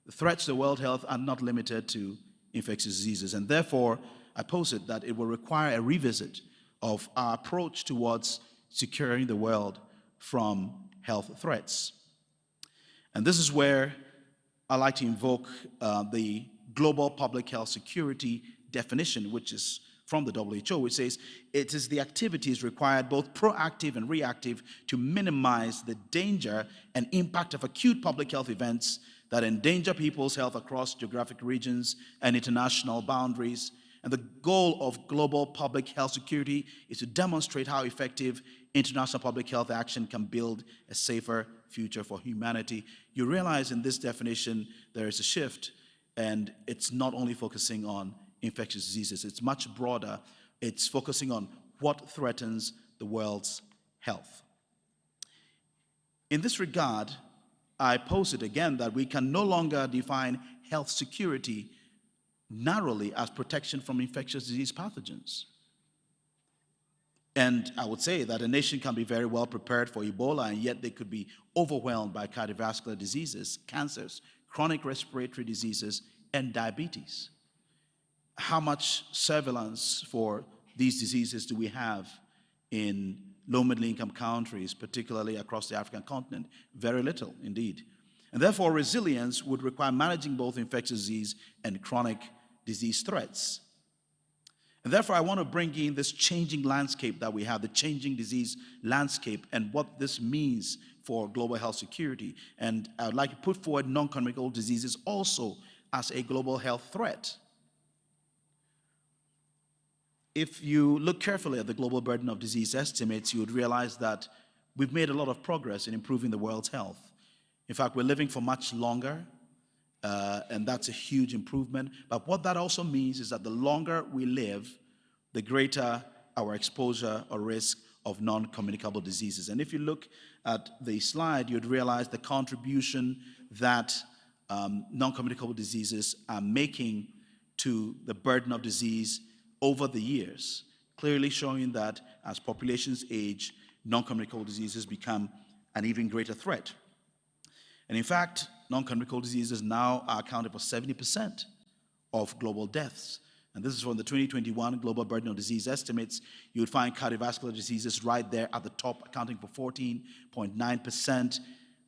The threats to the world's health are not limited to infectious diseases, and therefore, I posit that it will require a revisit of our approach towards securing the world from health threats. And this is where I like to invoke the global public health security definition, which is from the WHO, which says it is the activities required, both proactive and reactive, to minimize the danger and impact of acute public health events that endanger people's health across geographic regions and international boundaries. And the goal of global public health security is to demonstrate how effective international public health action can build a safer future for humanity. You realize in this definition there is a shift, and it's not only focusing on infectious diseases, it's much broader. It's focusing on what threatens the world's health. In this regard, I posit again that we can no longer define health security narrowly as protection from infectious disease pathogens. And I would say that a nation can be very well prepared for Ebola, and yet they could be overwhelmed by cardiovascular diseases, cancers, chronic respiratory diseases, and diabetes. How much surveillance for these diseases do we have in low middle income countries, particularly across the African continent? Very little indeed. And therefore, resilience would require managing both infectious disease and chronic disease threats. And therefore, I want to bring in this changing landscape that we have, the changing disease landscape, and what this means for global health security. And I would like to put forward non-communicable diseases also as a global health threat. If you look carefully at the global burden of disease estimates, you would realize that we've made a lot of progress in improving the world's health. In fact, we're living for much longer, and that's a huge improvement. But what that also means is that the longer we live, the greater our exposure or risk of non-communicable diseases. And if you look at the slide, you'd realize the contribution that non-communicable diseases are making to the burden of disease over the years, clearly showing that as populations age, non-communicable diseases become an even greater threat. And in fact, non-communicable diseases now are accounted for 70% of global deaths. And this is from the 2021 Global Burden of Disease estimates. You would find cardiovascular diseases right there at the top, accounting for 14.9%.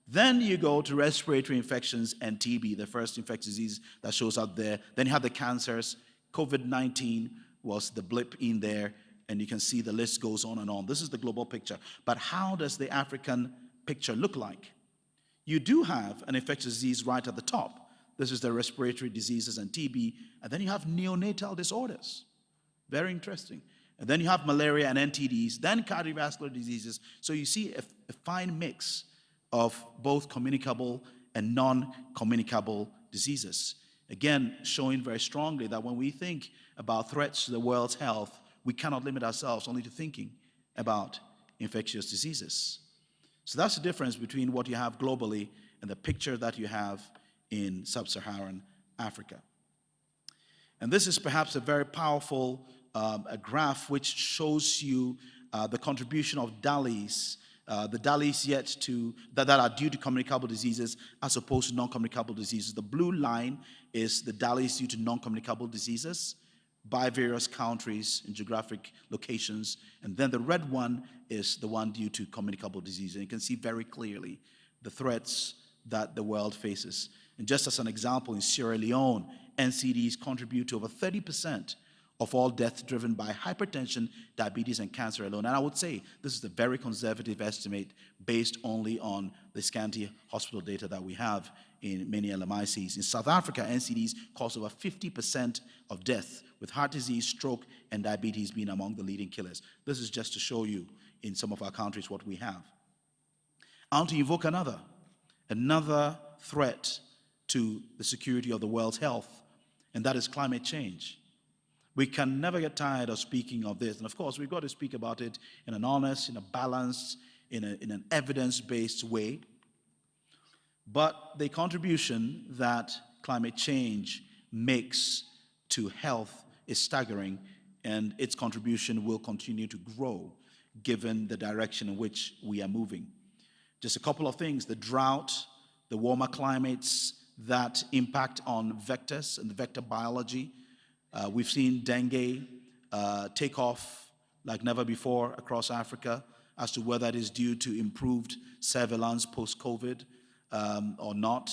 Then you go to respiratory infections and TB, the first infectious disease that shows up there. Then you have the cancers. COVID-19 was the blip in there, and you can see the list goes on and on. This is the global picture. But how does the African picture look like? You do have an infectious disease right at the top. This is the respiratory diseases and TB, and then you have neonatal disorders. Very interesting. And then you have malaria and NTDs, then cardiovascular diseases. So you see a fine mix of both communicable and non-communicable diseases. Again, showing very strongly that when we think about threats to the world's health, we cannot limit ourselves only to thinking about infectious diseases. So that's the difference between what you have globally and the picture that you have in sub-Saharan Africa. And this is perhaps a very powerful a graph which shows you the contribution of DALYs, the DALYs that are due to communicable diseases as opposed to non-communicable diseases. The blue line is the DALYs due to non-communicable diseases by various countries and geographic locations. And then the red one is the one due to communicable disease. And you can see very clearly the threats that the world faces. And just as an example, in Sierra Leone, NCDs contribute to over 30% of all deaths driven by hypertension, diabetes, and cancer alone. And I would say this is a very conservative estimate based only on the scanty hospital data that we have in many LMICs. In South Africa, NCDs cause over 50% of death, with heart disease, stroke, and diabetes being among the leading killers. This is just to show you in some of our countries what we have. I want to invoke another threat to the security of the world's health, and that is climate change. We can never get tired of speaking of this. And of course, we've got to speak about it in an honest, in a balanced, in an evidence-based way. But the contribution that climate change makes to health is staggering, and its contribution will continue to grow given the direction in which we are moving. Just a couple of things: the drought, the warmer climates that impact on vectors and vector biology. We've seen dengue take off like never before across Africa. As to whether it is due to improved surveillance post-COVID or not,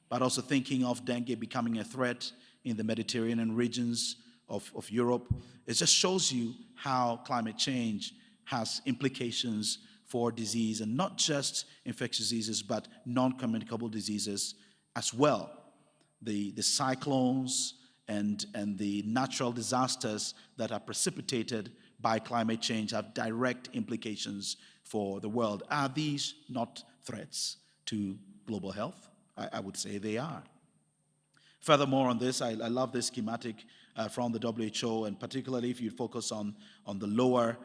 but also thinking of dengue becoming a threat in the Mediterranean regions of Europe. It just shows you how climate change has implications for disease, and not just infectious diseases, but non-communicable diseases as well. The cyclones and the natural disasters that are precipitated by climate change have direct implications for the world. Are these not threats to global health? I would say they are. Furthermore on this, I love this schematic from the WHO, and particularly if you focus on the lower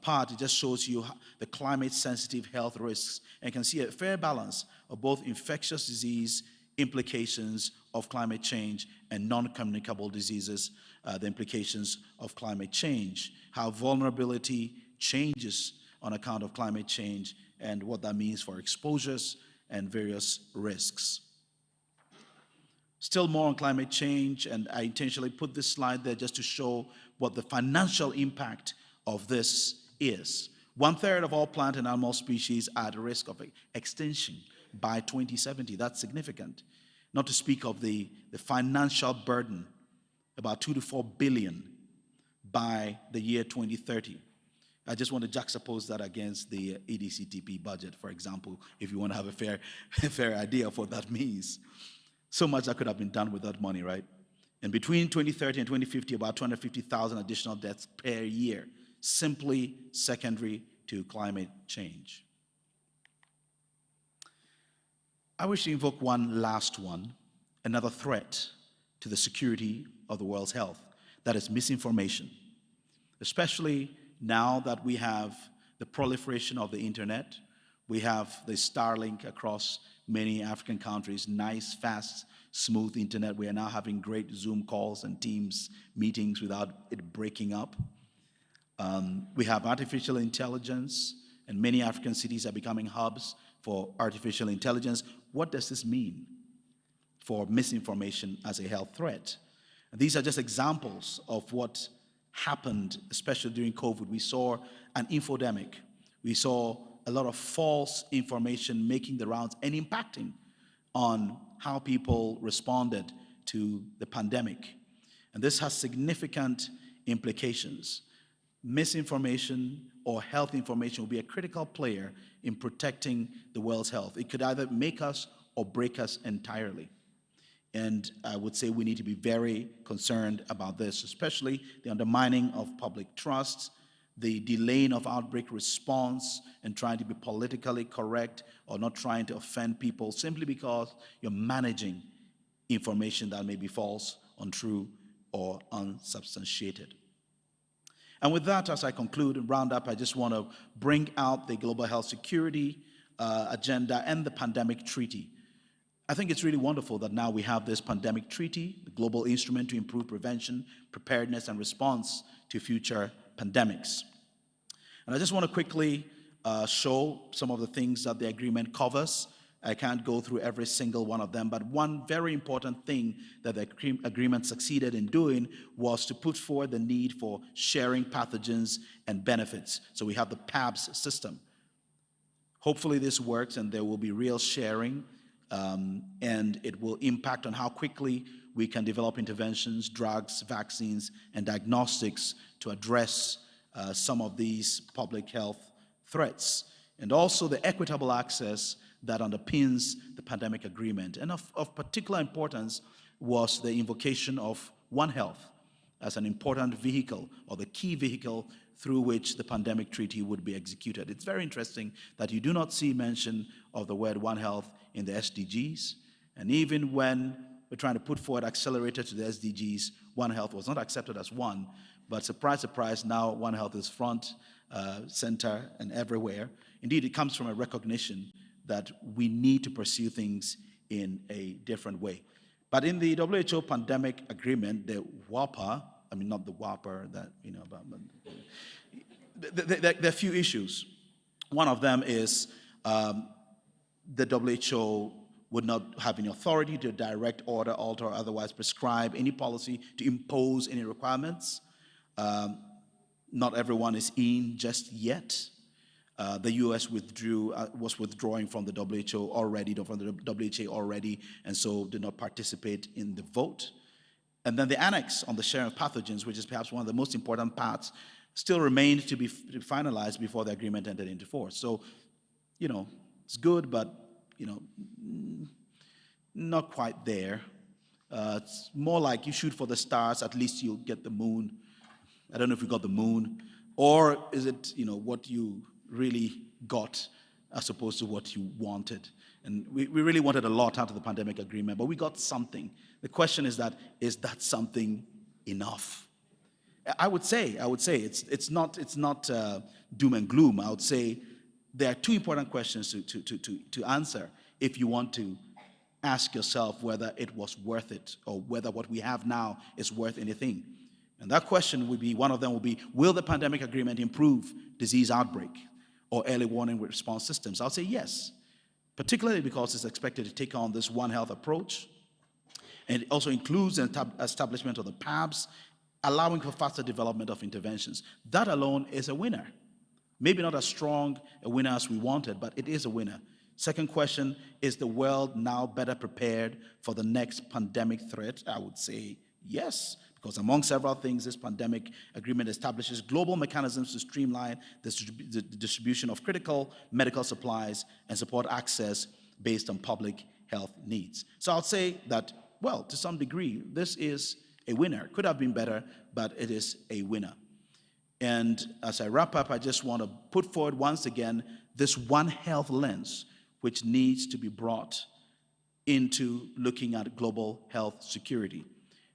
part, it just shows you the climate-sensitive health risks, and you can see a fair balance of both infectious disease implications of climate change and non-communicable diseases, the implications of climate change, how vulnerability changes on account of climate change, and what that means for exposures and various risks. Still more on climate change, and I intentionally put this slide there just to show what the financial impact of this is. 1/3 of all plant and animal species are at risk of extinction by 2070. That's significant. Not to speak of the financial burden, about 2 to 4 billion by the year 2030. I just want to juxtapose that against the EDCTP budget, for example, if you want to have a fair idea of what that means. So much that could have been done with that money, right? And between 2030 and 2050, about 250,000 additional deaths per year, simply secondary to climate change. I wish to invoke one last one, another threat to the security of the world's health, that is misinformation, especially now that we have the proliferation of the internet. We have the Starlink across many African countries, nice, fast, smooth internet. We are now having great Zoom calls and Teams meetings without it breaking up. We have artificial intelligence, and many African cities are becoming hubs for artificial intelligence. What does this mean for misinformation as a health threat? And these are just examples of what happened, especially during COVID. We saw an infodemic. We saw a lot of false information making the rounds and impacting on how people responded to the pandemic. And this has significant implications. Misinformation or health information will be a critical player in protecting the world's health. It could either make us or break us entirely. And I would say we need to be very concerned about this, especially the undermining of public trust, the delaying of outbreak response, and trying to be politically correct or not trying to offend people simply because you're managing information that may be false, untrue, or unsubstantiated. And with that, as I conclude and round up, I just want to bring out the global health security agenda and the pandemic treaty. I think it's really wonderful that now we have this pandemic treaty, the global instrument to improve prevention, preparedness, and response to future pandemics. And I just want to quickly show some of the things that the agreement covers. I can't go through every single one of them, but one very important thing that the agreement succeeded in doing was to put forward the need for sharing pathogens and benefits. So we have the PABS system. Hopefully this works and there will be real sharing, and it will impact on how quickly we can develop interventions, drugs, vaccines, and diagnostics to address some of these public health threats. And also the equitable access that underpins the pandemic agreement. And of particular importance was the invocation of One Health as an important vehicle, or the key vehicle through which the pandemic treaty would be executed. It's very interesting that you do not see mention of the word One Health in the SDGs. And even when we're trying to put forward accelerator to the SDGs. One Health was not accepted as one, but surprise, surprise, now One Health is front, center, and everywhere. Indeed, it comes from a recognition that we need to pursue things in a different way. But in the WHO pandemic agreement, the WAPA, I mean, not the Whopper that, you know, but there are a few issues. One of them is the WHO would not have any authority to direct, order, alter, or otherwise prescribe any policy to impose any requirements. Not everyone is in just yet. The US was withdrawing from the WHO already, and so did not participate in the vote. And then the annex on the sharing of pathogens, which is perhaps one of the most important parts, still remained to be finalized before the agreement entered into force. So, you know, it's good, but, you know, not quite there. It's more like you shoot for the stars, at least you'll get the moon. I don't know if you got the moon, or is it, you know, what you really got as opposed to what you wanted. And we really wanted a lot out of the pandemic agreement, but we got something. The question is that something enough? I would say it's not doom and gloom. I would say there are two important questions to answer if you want to ask yourself whether it was worth it or whether what we have now is worth anything. And that question would be, one of them will be, will the pandemic agreement improve disease outbreak or early warning response systems? I'll say yes, particularly because it's expected to take on this One Health approach. And it also includes the establishment of the PABs, allowing for faster development of interventions. That alone is a winner. Maybe not as strong a winner as we wanted, but it is a winner. Second question, is the world now better prepared for the next pandemic threat? I would say yes, because among several things, this pandemic agreement establishes global mechanisms to streamline the distribution of critical medical supplies and support access based on public health needs. So I'll say that, well, to some degree, this is a winner. Could have been better, but it is a winner. And as I wrap up, I just want to put forward once again this One Health lens, which needs to be brought into looking at global health security.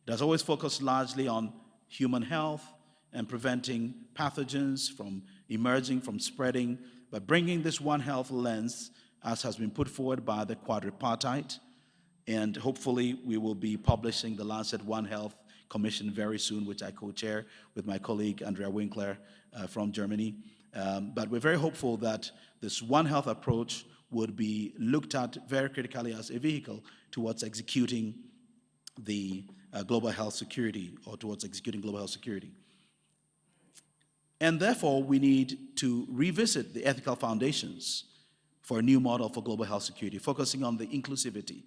It has always focused largely on human health and preventing pathogens from emerging, from spreading, but bringing this One Health lens, as has been put forward by the quadripartite, and hopefully we will be publishing the Lancet One Health Commission very soon, which I co-chair with my colleague Andrea Winkler from Germany. But we're very hopeful that this One Health approach would be looked at very critically as a vehicle towards executing the global health security, or towards executing global health security. And therefore, we need to revisit the ethical foundations for a new model for global health security, focusing on the inclusivity,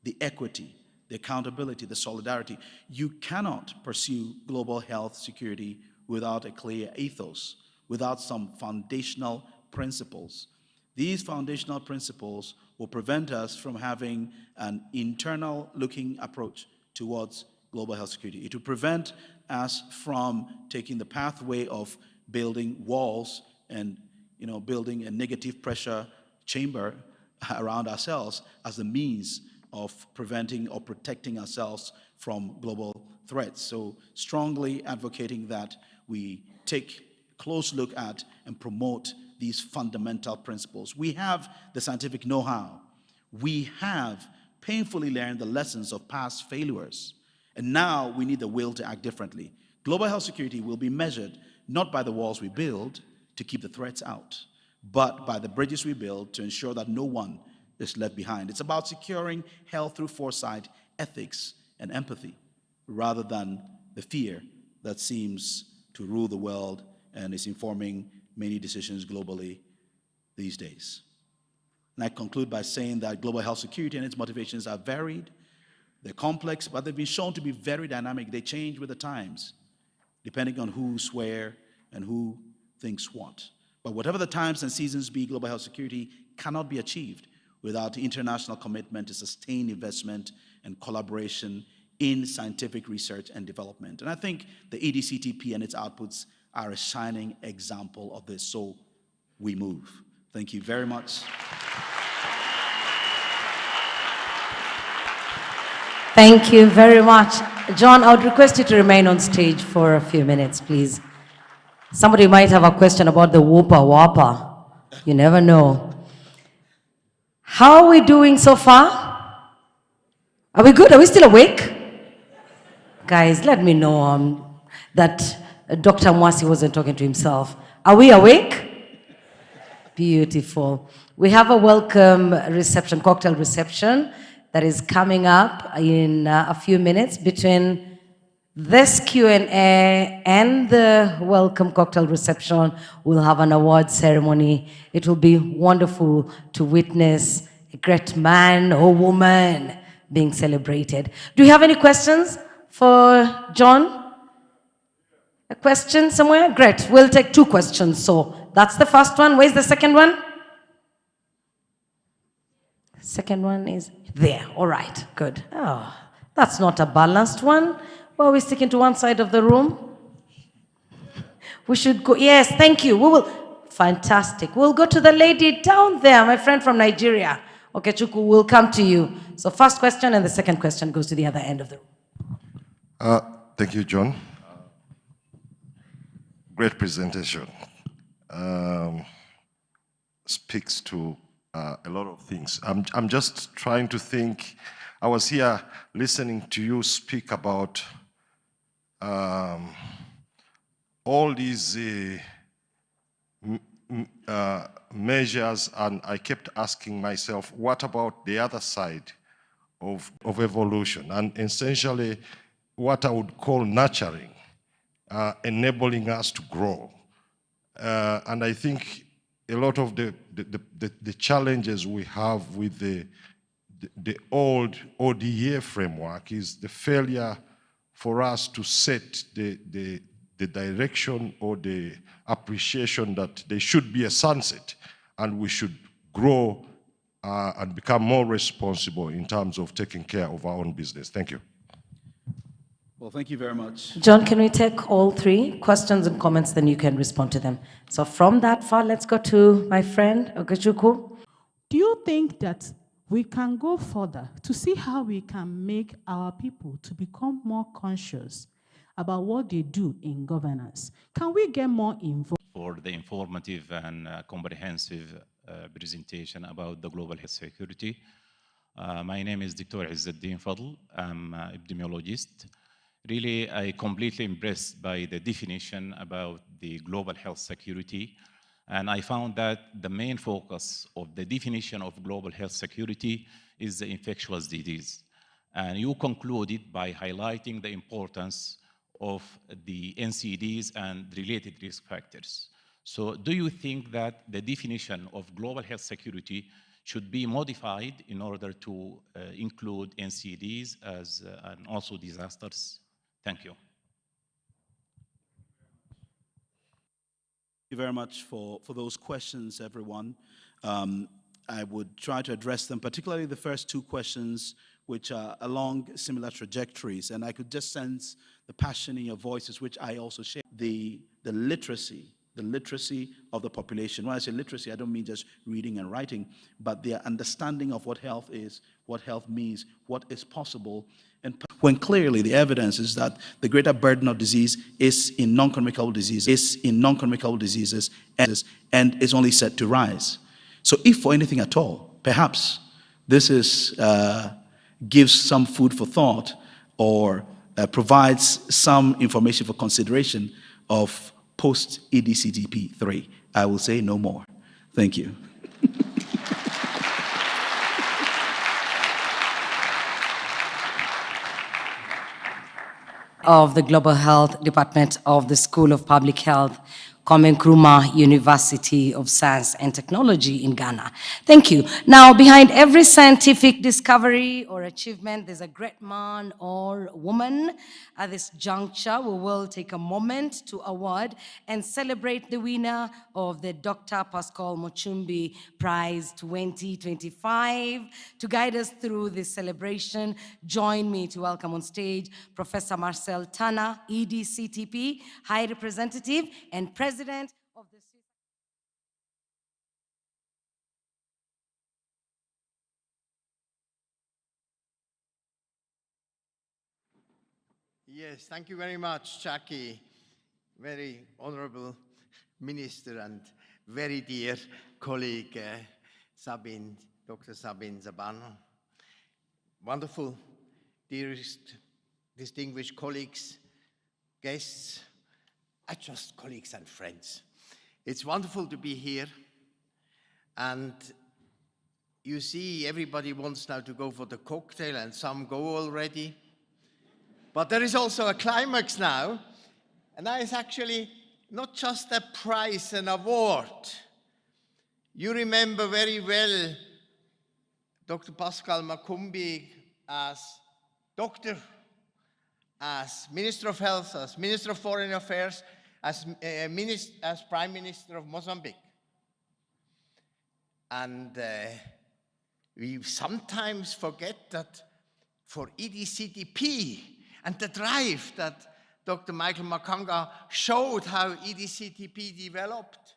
the equity, the accountability, the solidarity. You cannot pursue global health security without a clear ethos, without some foundational principles. These foundational principles will prevent us from having an internal-looking approach towards global health security. It will prevent us from taking the pathway of building walls and, you know, building a negative pressure chamber around ourselves as a means of preventing or protecting ourselves from global threats. So strongly advocating that we take a close look at and promote these fundamental principles. We have the scientific know-how. We have painfully learned the lessons of past failures. And now we need the will to act differently. Global health security will be measured not by the walls we build to keep the threats out, but by the bridges we build to ensure that no one is left behind. It's about securing health through foresight, ethics, and empathy, rather than the fear that seems to rule the world and is informing many decisions globally these days. And I conclude by saying that global health security and its motivations are varied, they're complex, but they've been shown to be very dynamic. They change with the times, depending on who's where and who thinks what. But whatever the times and seasons be, global health security cannot be achieved without international commitment to sustained investment and collaboration in scientific research and development. And I think the EDCTP and its outputs are a shining example of this. So we move. Thank you very much. Thank you very much. John, I would request you to remain on stage for a few minutes, please. Somebody might have a question about the whooper whopper. You never know. How are we doing so far? Are we good? Are we still awake? Guys, let me know that Dr. Mwasi wasn't talking to himself. Are we awake? Beautiful. We have a welcome reception, cocktail reception, that is coming up in a few minutes. Between this Q&A and the welcome cocktail reception, we'll have an award ceremony. It will be wonderful to witness a great man or woman being celebrated. Do you have any questions for John? A question somewhere? Great. We'll take 2 questions. So that's the first one. Where's the second one? Second one is there. All right. Good. Oh, that's not a balanced one. Well, are we sticking to one side of the room? We should go. Yes, thank you. We will. Fantastic. We'll go to the lady down there, my friend from Nigeria. Okay, Chuku, we'll come to you. So first question and the second question goes to the other end of the room. Thank you, John. Great presentation. Speaks to a lot of things. I'm just trying to think. I was here listening to you speak about all these measures, and I kept asking myself, what about the other side of evolution? And essentially, what I would call nurturing, enabling us to grow. And I think a lot of the challenges we have with the old ODA framework is the failure for us to set the direction or the appreciation that there should be a sunset and we should grow and become more responsible in terms of taking care of our own business. Thank you. Well, thank you very much. John, can we take all 3 questions and comments, then you can respond to them. So from that far, let's go to my friend, Okechukwu. Do you think that we can go further to see how we can make our people to become more conscious about what they do in governance? Can we get more involved? For the informative and comprehensive presentation about the global health security. My name is Dr. Izzeddin Fadl. I'm an epidemiologist. Really, I completely impressed by the definition about the global health security. And I found that the main focus of the definition of global health security is the infectious disease. And you concluded by highlighting the importance of the NCDs and related risk factors. So do you think that the definition of global health security should be modified in order to include NCDs as and also disasters? Thank you. Thank you very much for those questions, everyone. I would try to address them, particularly the first 2 questions, which are along similar trajectories. And I could just sense the passion in your voices, which I also share. The literacy of the population. When I say literacy, I don't mean just reading and writing, but their understanding of what health is, what health means, what is possible. And when clearly the evidence is that the greater burden of disease is in non-communicable diseases, and is only set to rise. So if for anything at all, perhaps this is gives some food for thought or provides some information for consideration of post-EDCTP 3. I will say no more. Thank you. Of the Global Health Department of the School of Public Health, Kwame Nkrumah University of Science and Technology in Ghana. Thank you. Now, behind every scientific discovery or achievement, there's a great man or woman. At this juncture, we will take a moment to award and celebrate the winner of the Dr. Pascal Mochumbi Prize 2025. To guide us through this celebration, join me to welcome on stage Professor Marcel Tanner, EDCTP, High Representative and President Yes, thank you very much, Jackie. Very honorable minister and very dear colleague, Sabine, Dr. Sabine Sabano. Wonderful, dearest, distinguished colleagues, guests, just colleagues and friends. It's wonderful to be here. And you see, everybody wants now to go for the cocktail, and some go already. But there is also a climax now, and that is actually not just a prize, an award. You remember very well Dr. Pascal Makumbi as doctor, as Minister of Health, as Minister of Foreign Affairs, as Prime Minister of Mozambique. And we sometimes forget that for EDCTP and the drive that Dr. Michael Makanga showed how EDCTP developed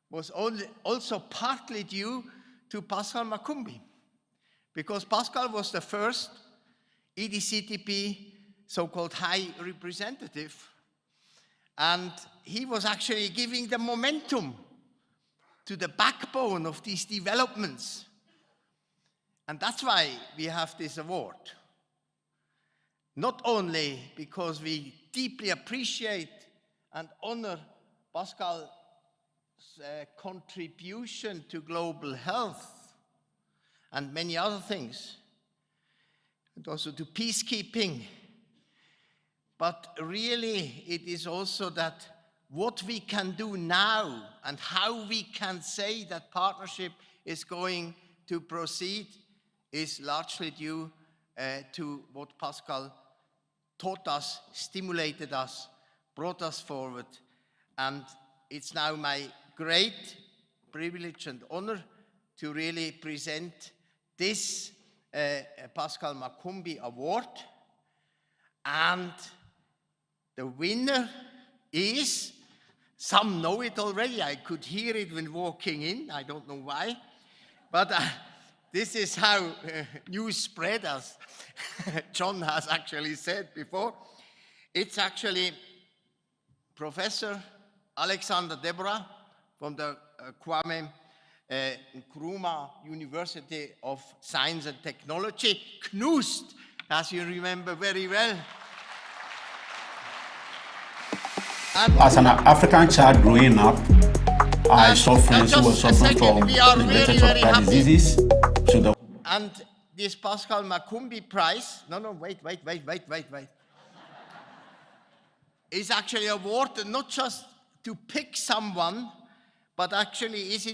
was also partly due to Pascal Makumbi, because Pascal was the first EDCTP so-called high representative, and he was actually giving the momentum to the backbone of these developments. And that's why we have this award. Not only because we deeply appreciate and honor Pascal's contribution to global health and many other things, and also to peacekeeping, but really it is also that what we can do now and how we can say that partnership is going to proceed is largely due to what Pascal taught us, stimulated us, brought us forward. And it's now my great privilege and honor to really present this Pascal Makumbi Award. And the winner is, some know it already, I could hear it when walking in, I don't know why, but this is how news spread, as John has actually said before. It's actually Professor Alexander Deborah from the Kwame Nkrumah University of Science and Technology, KNUST, as you remember very well. As an African child growing up, I saw friends who were suffering from neglected tropical diseases. And this Pascal Makumbi Prize, wait, is actually awarded not just to pick someone, but actually is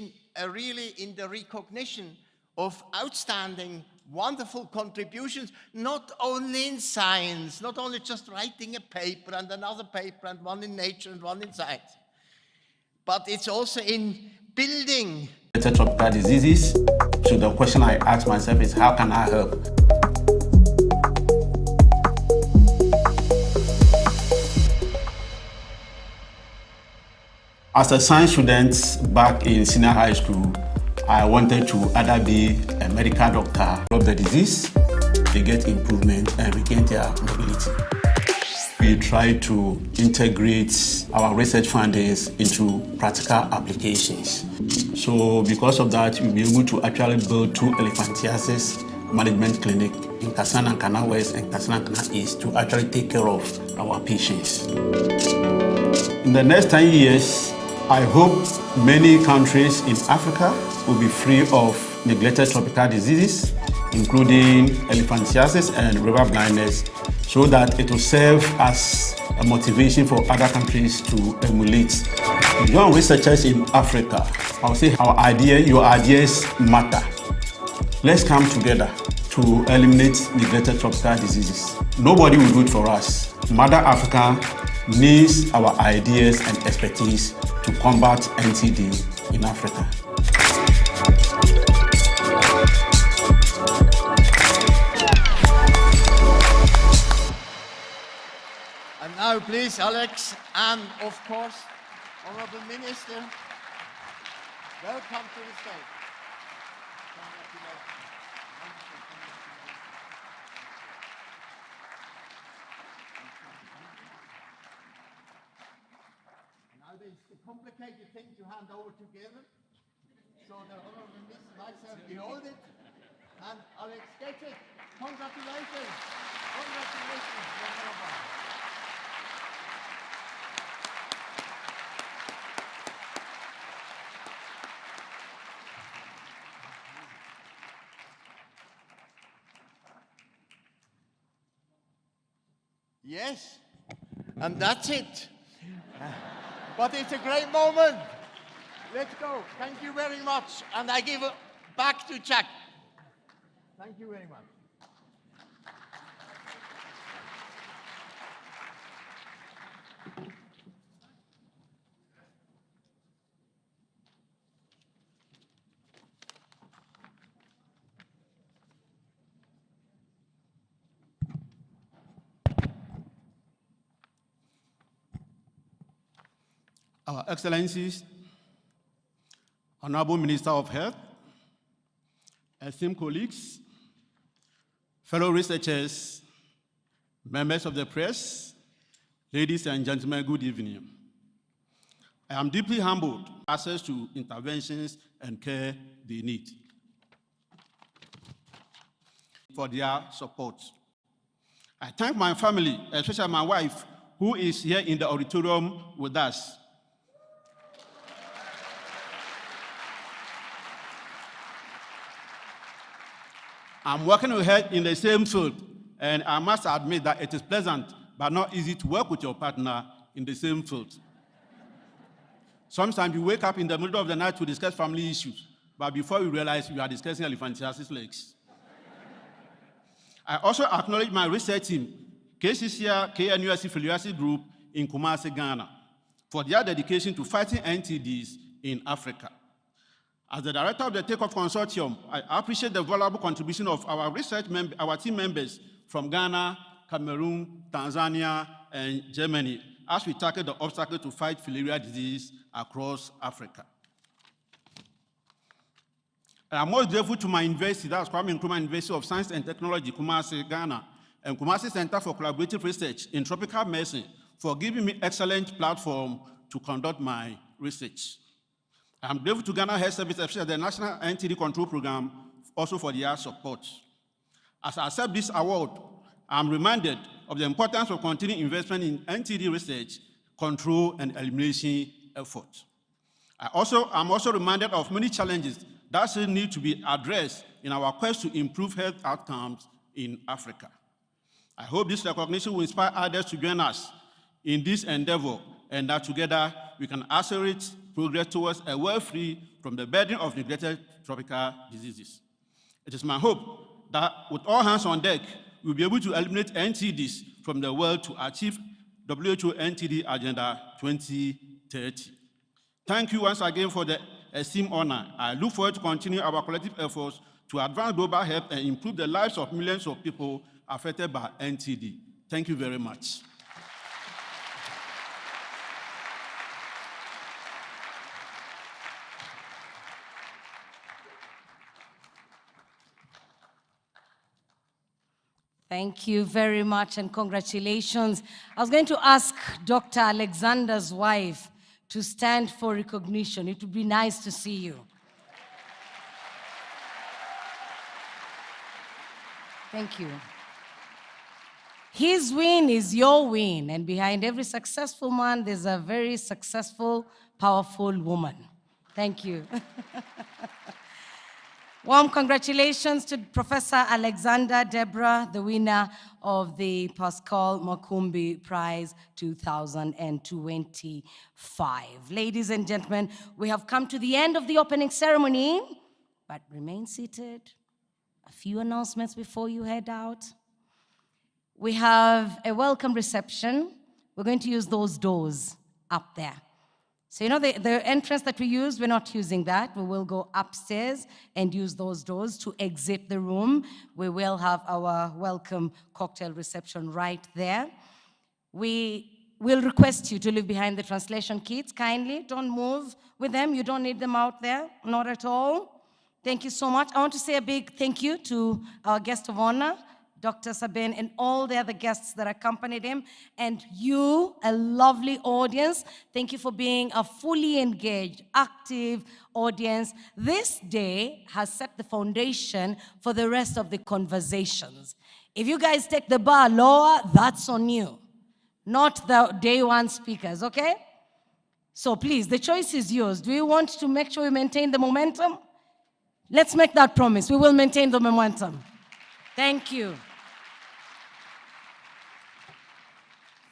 really in the recognition of outstanding, wonderful contributions, not only in science, not only just writing a paper and another paper and one in Nature and one in Science, but it's also in building tropical diseases. So the question I ask myself is, how can I help? As a science student back in senior high school, I wanted to either be a medical doctor, stop the disease, they get improvement and regain their mobility. We try to integrate our research findings into practical applications. So because of that, we'll be able to actually build 2 elephantiasis management clinics in Kasana and Kana West and Kasana and Kana East to actually take care of our patients. In the next 10 years, I hope many countries in Africa will be free of neglected tropical diseases, including elephantiasis and river blindness, so that it will serve as a motivation for other countries to emulate. Young researchers in Africa, I'll say your ideas matter. Let's come together to eliminate neglected tropical diseases. Nobody will do it for us. Mother Africa needs our ideas and expertise to combat NTD in Africa. And now please, Alex, and of course, Honorable Minister, welcome to the stage. it's a complicated thing to hand over together. So the Honorable Minister myself, we hold it. And Alex gets it. Congratulations. Congratulations. Yes, and that's it. But it's a great moment. Let's go. Thank you very much. And I give it back to Jack. Thank you very much. Our Excellencies, Honorable Minister of Health, esteemed colleagues, fellow researchers, members of the press, ladies and gentlemen, good evening. I am deeply humbled access to interventions and care they need for their support. I thank my family, especially my wife, who is here in the auditorium with us. I'm working with her in the same field, and I must admit that it is pleasant but not easy to work with your partner in the same field. Sometimes you wake up in the middle of the night to discuss family issues, but before you realize you are discussing elephantiasis legs. I also acknowledge my research team, KCCA KNUSC Filiasi Group in Kumasi, Ghana, for their dedication to fighting NTDs in Africa. As the director of the Takeoff Consortium, I appreciate the valuable contribution of our our team members from Ghana, Cameroon, Tanzania, and Germany as we tackle the obstacle to fight filarial disease across Africa. I am most grateful to my university, that's Kwame Nkrumah University of Science and Technology, Kumasi, Ghana, and Kumasi Center for Collaborative Research in Tropical Medicine for giving me excellent platform to conduct my research. I'm grateful to Ghana Health Service, especially the National NTD Control Program, also for their support. As I accept this award, I'm reminded of the importance of continuing investment in NTD research, control, and elimination efforts. I'm also reminded of many challenges that still need to be addressed in our quest to improve health outcomes in Africa. I hope this recognition will inspire others to join us in this endeavor, and that together we can accelerate progress towards a world free from the burden of neglected tropical diseases. It is my hope that with all hands on deck, we'll be able to eliminate NTDs from the world to achieve WHO NTD Agenda 2030. Thank you once again for the esteemed honor. I look forward to continuing our collective efforts to advance global health and improve the lives of millions of people affected by NTD. Thank you very much. Thank you very much and congratulations. I was going to ask Dr. Alexander's wife to stand for recognition. It would be nice to see you. Thank you. His win is your win, and behind every successful man, there's a very successful, powerful woman. Thank you. Warm congratulations to Professor Alexander Deborah, the winner of the Pascal Makumbi Prize 2025. Ladies and gentlemen, we have come to the end of the opening ceremony, but remain seated. A few announcements before you head out. We have a welcome reception. We're going to use those doors up there. So you know the entrance that we used, we're not using that. We will go upstairs and use those doors to exit the room. We will have our welcome cocktail reception right there. We will request you to leave behind the translation kits. Kindly don't move with them. You don't need them out there, not at all. Thank you so much. I want to say a big thank you to our guest of honor, Dr. Sabin, and all the other guests that accompanied him, and you, a lovely audience. Thank you for being a fully engaged, active audience. This day has set the foundation for the rest of the conversations. If you guys take the bar lower, that's on you, not the day one speakers, okay? So please, the choice is yours. Do you want to make sure we maintain the momentum? Let's make that promise. We will maintain the momentum. Thank you.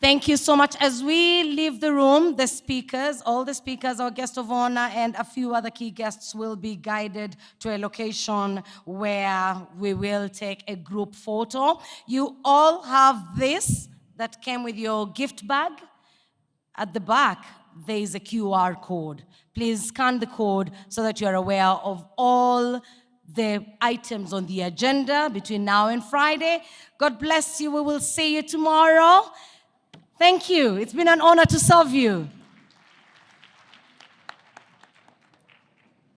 Thank you so much. As we leave the room, the speakers, all the speakers, our guest of honor, and a few other key guests will be guided to a location where we will take a group photo. You all have this that came with your gift bag. At the back, there is a QR code. Please scan the code so that you're aware of all the items on the agenda between now and Friday. God bless you. We will see you tomorrow. Thank you. It's been an honor to serve you.